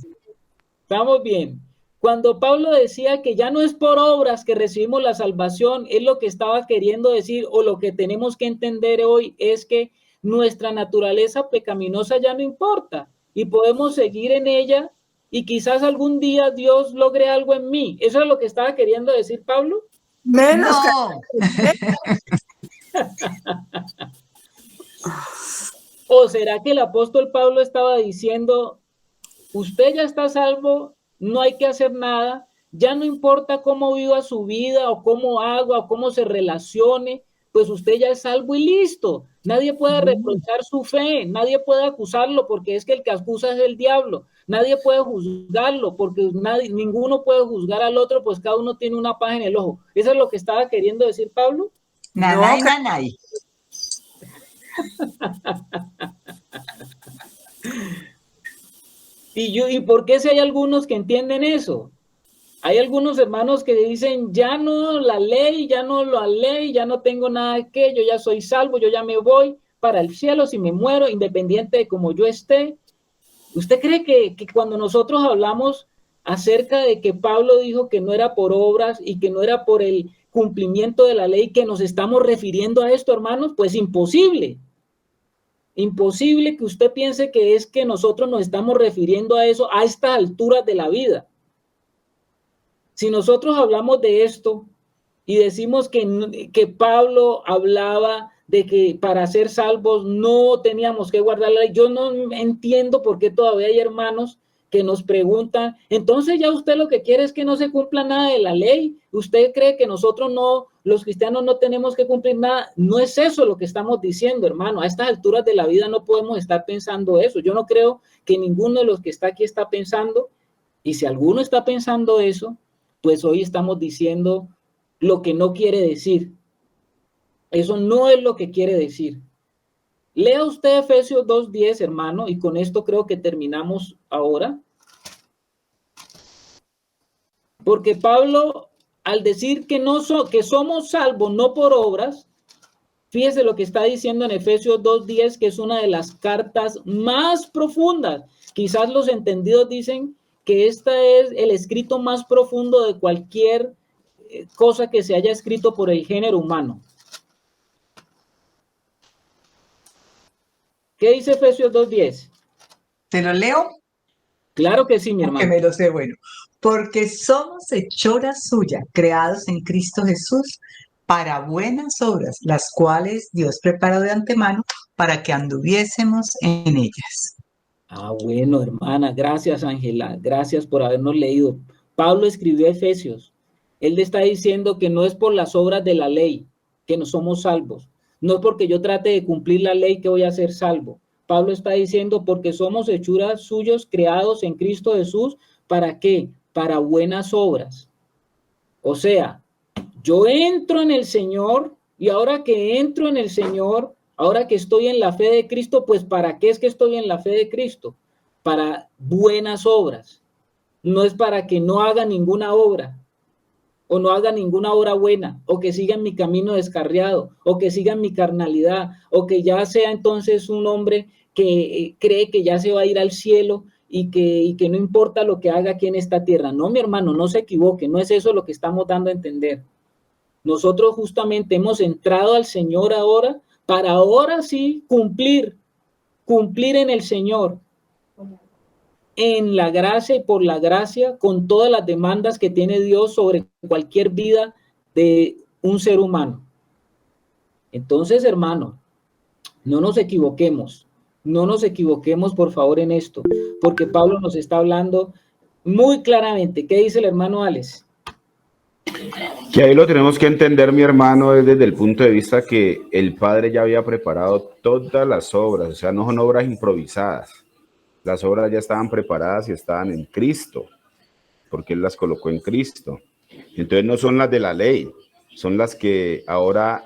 Estamos bien. Cuando Pablo decía que ya no es por obras que recibimos la salvación, es lo que estaba queriendo decir, o lo que tenemos que entender hoy es que nuestra naturaleza pecaminosa ya no importa y podemos seguir en ella, y quizás algún día Dios logre algo en mí. ¿Eso es lo que estaba queriendo decir Pablo? Menos No, ¿O será que el apóstol Pablo estaba diciendo, usted ya está salvo, no hay que hacer nada, ya no importa cómo viva su vida o cómo haga o cómo se relacione, pues usted ya es salvo y listo? Nadie puede reprochar su fe, nadie puede acusarlo, porque es que el que acusa es el diablo. Nadie puede juzgarlo, porque ninguno puede juzgar al otro, pues cada uno tiene una paja en el ojo. ¿Eso es lo que estaba queriendo decir Pablo? nanay, No, nanay. ¿Y por qué si hay algunos que entienden eso? Hay algunos hermanos que dicen, ya no la ley, ya no la ley, ya no tengo nada que, yo ya soy salvo, yo ya me voy para el cielo si me muero, independiente de cómo yo esté. ¿Usted cree que cuando nosotros hablamos acerca de que Pablo dijo que no era por obras y que no era por el cumplimiento de la ley, que nos estamos refiriendo a esto, hermanos? Pues imposible. Imposible que usted piense que es que nosotros nos estamos refiriendo a eso a estas alturas de la vida. Si nosotros hablamos de esto y decimos que Pablo hablaba de que para ser salvos no teníamos que guardar la ley, yo no entiendo por qué todavía hay hermanos que nos preguntan, entonces ya usted lo que quiere es que no se cumpla nada de la ley. ¿Usted cree que nosotros no, los cristianos, no tenemos que cumplir nada? No es eso lo que estamos diciendo, hermano. A estas alturas de la vida no podemos estar pensando eso. Yo no creo que ninguno de los que está aquí está pensando, y si alguno está pensando eso, pues hoy estamos diciendo lo que no quiere decir. Eso no es lo que quiere decir. Lea usted Efesios 2:10, hermano, y con esto creo que terminamos ahora. Porque Pablo, al decir que somos salvos no por obras, fíjese lo que está diciendo en Efesios 2:10, que es una de las cartas más profundas. Quizás los entendidos dicen que esta es el escrito más profundo de cualquier cosa que se haya escrito por el género humano. ¿Qué dice Efesios 2:10? ¿Te lo leo? Claro que sí, mi Porque hermano. me lo sé, bueno. Porque somos hechura suya, creados en Cristo Jesús para buenas obras, las cuales Dios preparó de antemano para que anduviésemos en ellas. Ah, bueno, hermana, gracias, Ángela, gracias por habernos leído. Pablo escribió Efesios. Él le está diciendo que no es por las obras de la ley que no somos salvos. No es porque yo trate de cumplir la ley que voy a ser salvo. Pablo está diciendo porque somos hechuras suyos creados en Cristo Jesús. ¿Para qué? Para buenas obras. O sea, yo entro en el Señor, y ahora que entro en el Señor, ahora que estoy en la fe de Cristo, pues ¿para qué es que estoy en la fe de Cristo? Para buenas obras. No es para que no haga ninguna obra, o no haga ninguna obra buena, o que siga en mi camino descarriado, o que siga en mi carnalidad, o que ya sea entonces un hombre que cree que ya se va a ir al cielo y que no importa lo que haga aquí en esta tierra. No, mi hermano, no se equivoque, no es eso lo que estamos dando a entender. Nosotros justamente hemos entrado al Señor ahora para ahora sí cumplir en el Señor, en la gracia y por la gracia, con todas las demandas que tiene Dios sobre cualquier vida de un ser humano. Entonces, hermano, no nos equivoquemos. No nos equivoquemos, por favor, en esto, porque Pablo nos está hablando muy claramente. ¿Qué dice el hermano Alex? Que ahí lo tenemos que entender, mi hermano, es desde el punto de vista que el Padre ya había preparado todas las obras, o sea, no son obras improvisadas. Las obras ya estaban preparadas y estaban en Cristo, porque Él las colocó en Cristo. Entonces no son las de la ley, son las que ahora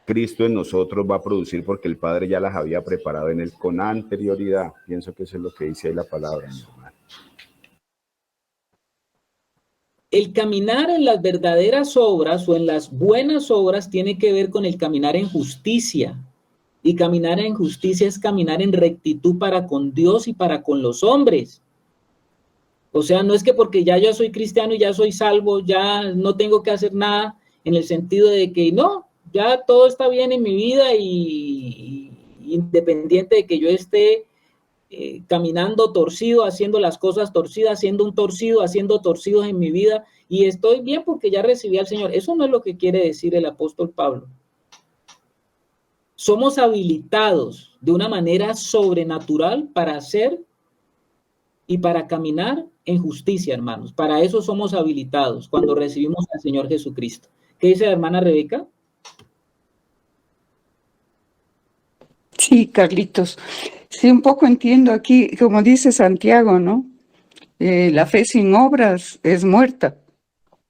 Cristo en nosotros va a producir, porque el Padre ya las había preparado en Él con anterioridad. Pienso que eso es lo que dice ahí la palabra, mi hermano. El caminar en las verdaderas obras o en las buenas obras tiene que ver con el caminar en justicia. Y caminar en justicia es caminar en rectitud para con Dios y para con los hombres. O sea, no es que porque ya yo soy cristiano y ya soy salvo, ya no tengo que hacer nada, en el sentido de que no, ya todo está bien en mi vida y independiente de que yo esté caminando torcido, haciendo las cosas torcidas, siendo un torcido, haciendo torcidos en mi vida, y estoy bien porque ya recibí al Señor. Eso no es lo que quiere decir el apóstol Pablo. Somos habilitados de una manera sobrenatural para hacer y para caminar en justicia, hermanos. Para eso somos habilitados cuando recibimos al Señor Jesucristo. ¿Qué dice la hermana Rebeca? Sí, Carlitos. Sí, un poco entiendo aquí, como dice Santiago, ¿no? La fe sin obras es muerta.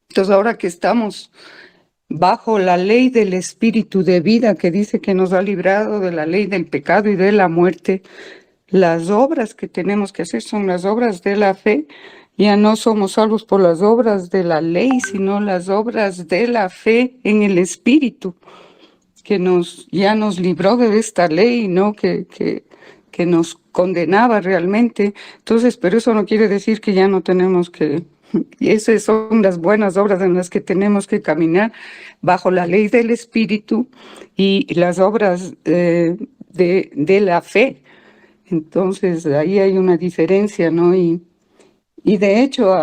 Entonces, ahora que estamos bajo la ley del Espíritu de vida, que dice que nos ha librado de la ley del pecado y de la muerte, las obras que tenemos que hacer son las obras de la fe. Ya no somos salvos por las obras de la ley, sino las obras de la fe en el Espíritu, que ya nos libró de esta ley, ¿no? Que nos condenaba realmente. Entonces, pero eso no quiere decir que ya no tenemos que... Y esas son las buenas obras en las que tenemos que caminar bajo la ley del Espíritu y las obras de la fe. Entonces, ahí hay una diferencia, ¿no? Y de hecho,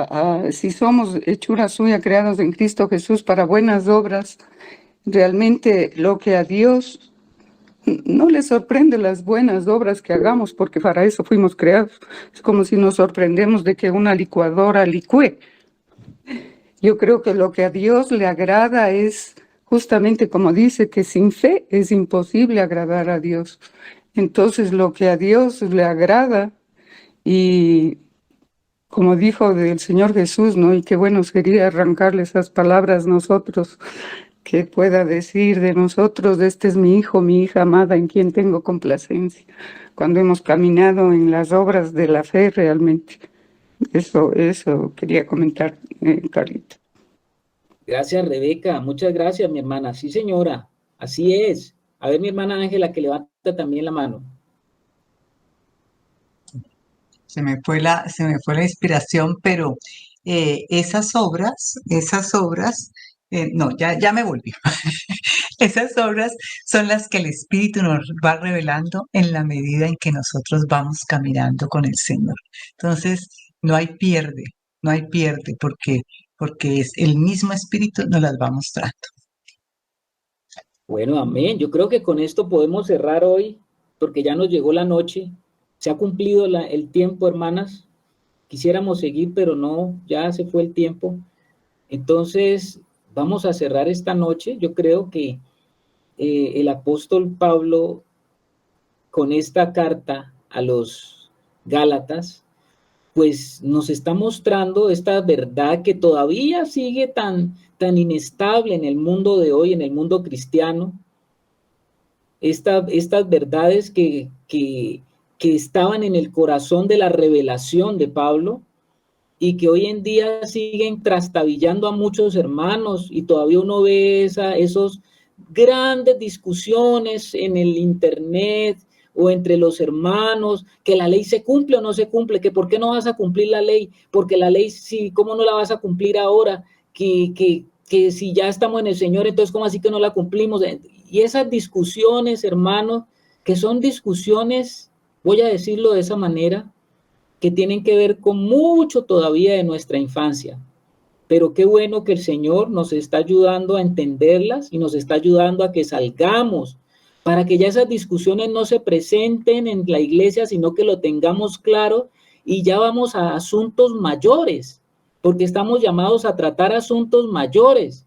si somos hechura suya, creados en Cristo Jesús para buenas obras, realmente lo que a Dios no le sorprende las buenas obras que hagamos, porque para eso fuimos creados. Es como si nos sorprendemos de que una licuadora licúe. Yo creo que lo que a Dios le agrada es justamente como dice, que sin fe es imposible agradar a Dios. Entonces lo que a Dios le agrada, y como dijo del Señor Jesús, ¿no? Y qué bueno sería arrancarle esas palabras nosotros, que pueda decir de nosotros: este es mi hijo, mi hija amada, en quien tengo complacencia, cuando hemos caminado en las obras de la fe realmente. Eso quería comentar, Carlito. Gracias, Rebeca. Muchas gracias, mi hermana. Sí, señora. Así es. A ver, mi hermana Ángela, que levanta también la mano. Se me fue la inspiración, pero esas obras, no, ya me volvió. Esas obras son las que el Espíritu nos va revelando en la medida en que nosotros vamos caminando con el Señor. Entonces, no hay pierde, porque es el mismo Espíritu nos las va mostrando. Bueno, amén. Yo creo que con esto podemos cerrar hoy, porque ya nos llegó la noche. Se ha cumplido el tiempo, hermanas. Quisiéramos seguir, pero no, ya se fue el tiempo. Entonces, vamos a cerrar esta noche. Yo creo que el apóstol Pablo, con esta carta a los Gálatas, pues nos está mostrando esta verdad que todavía sigue tan inestable en el mundo de hoy, en el mundo cristiano. Estas verdades que estaban en el corazón de la revelación de Pablo y que hoy en día siguen trastabillando a muchos hermanos, y todavía uno ve esos grandes discusiones en el internet o entre los hermanos, que la ley se cumple o no se cumple, que por qué no vas a cumplir la ley, porque la ley sí, ¿cómo no la vas a cumplir ahora? Que si ya estamos en el Señor, entonces ¿cómo así que no la cumplimos? Y esas discusiones, hermanos, que son discusiones, voy a decirlo de esa manera, que tienen que ver con mucho todavía de nuestra infancia. Pero qué bueno que el Señor nos está ayudando a entenderlas y nos está ayudando a que salgamos para que ya esas discusiones no se presenten en la iglesia, sino que lo tengamos claro y ya vamos a asuntos mayores, porque estamos llamados a tratar asuntos mayores.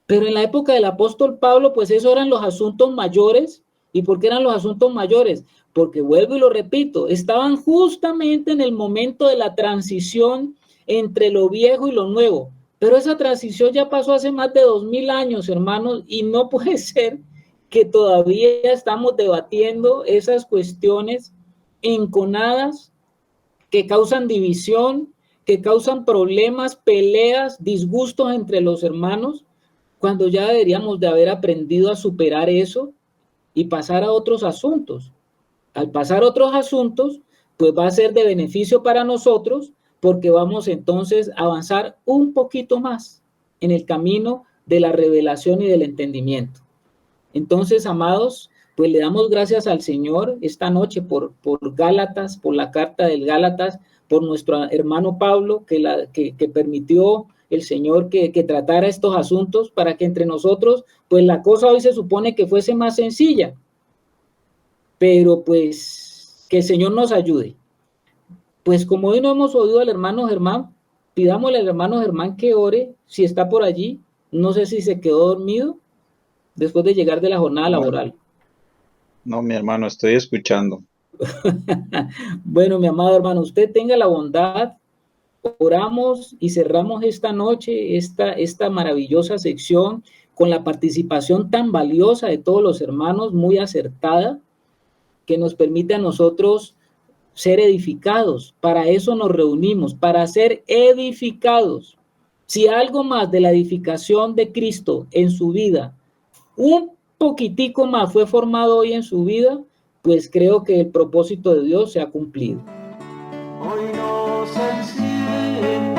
Pero en la época del apóstol Pablo, pues esos eran los asuntos mayores. ¿Y por qué eran los asuntos mayores? Porque vuelvo y lo repito, estaban justamente en el momento de la transición entre lo viejo y lo nuevo. Pero esa transición ya pasó hace más de 2000 años, hermanos, y no puede ser que todavía estamos debatiendo esas cuestiones enconadas que causan división, que causan problemas, peleas, disgustos entre los hermanos, cuando ya deberíamos de haber aprendido a superar eso y pasar a otros asuntos. Al pasar a otros asuntos, pues va a ser de beneficio para nosotros, porque vamos entonces a avanzar un poquito más en el camino de la revelación y del entendimiento. Entonces, amados, pues le damos gracias al Señor esta noche por Gálatas, por la carta del Gálatas, por nuestro hermano Pablo, que permitió el Señor que tratara estos asuntos para que entre nosotros, pues la cosa hoy se supone que fuese más sencilla, pero pues que el Señor nos ayude. Pues como hoy no hemos oído al hermano Germán, pidámosle al hermano Germán que ore, si está por allí. No sé si se quedó dormido después de llegar de la jornada laboral. No, mi hermano, estoy escuchando. Bueno, mi amado hermano, usted tenga la bondad, oramos y cerramos esta noche, esta maravillosa sección con la participación tan valiosa de todos los hermanos, muy acertada, que nos permite a nosotros ser edificados. Para eso nos reunimos, para ser edificados. Si algo más de la edificación de Cristo en su vida, un poquitico más fue formado hoy en su vida, pues creo que el propósito de Dios se ha cumplido. Hoy nos enciende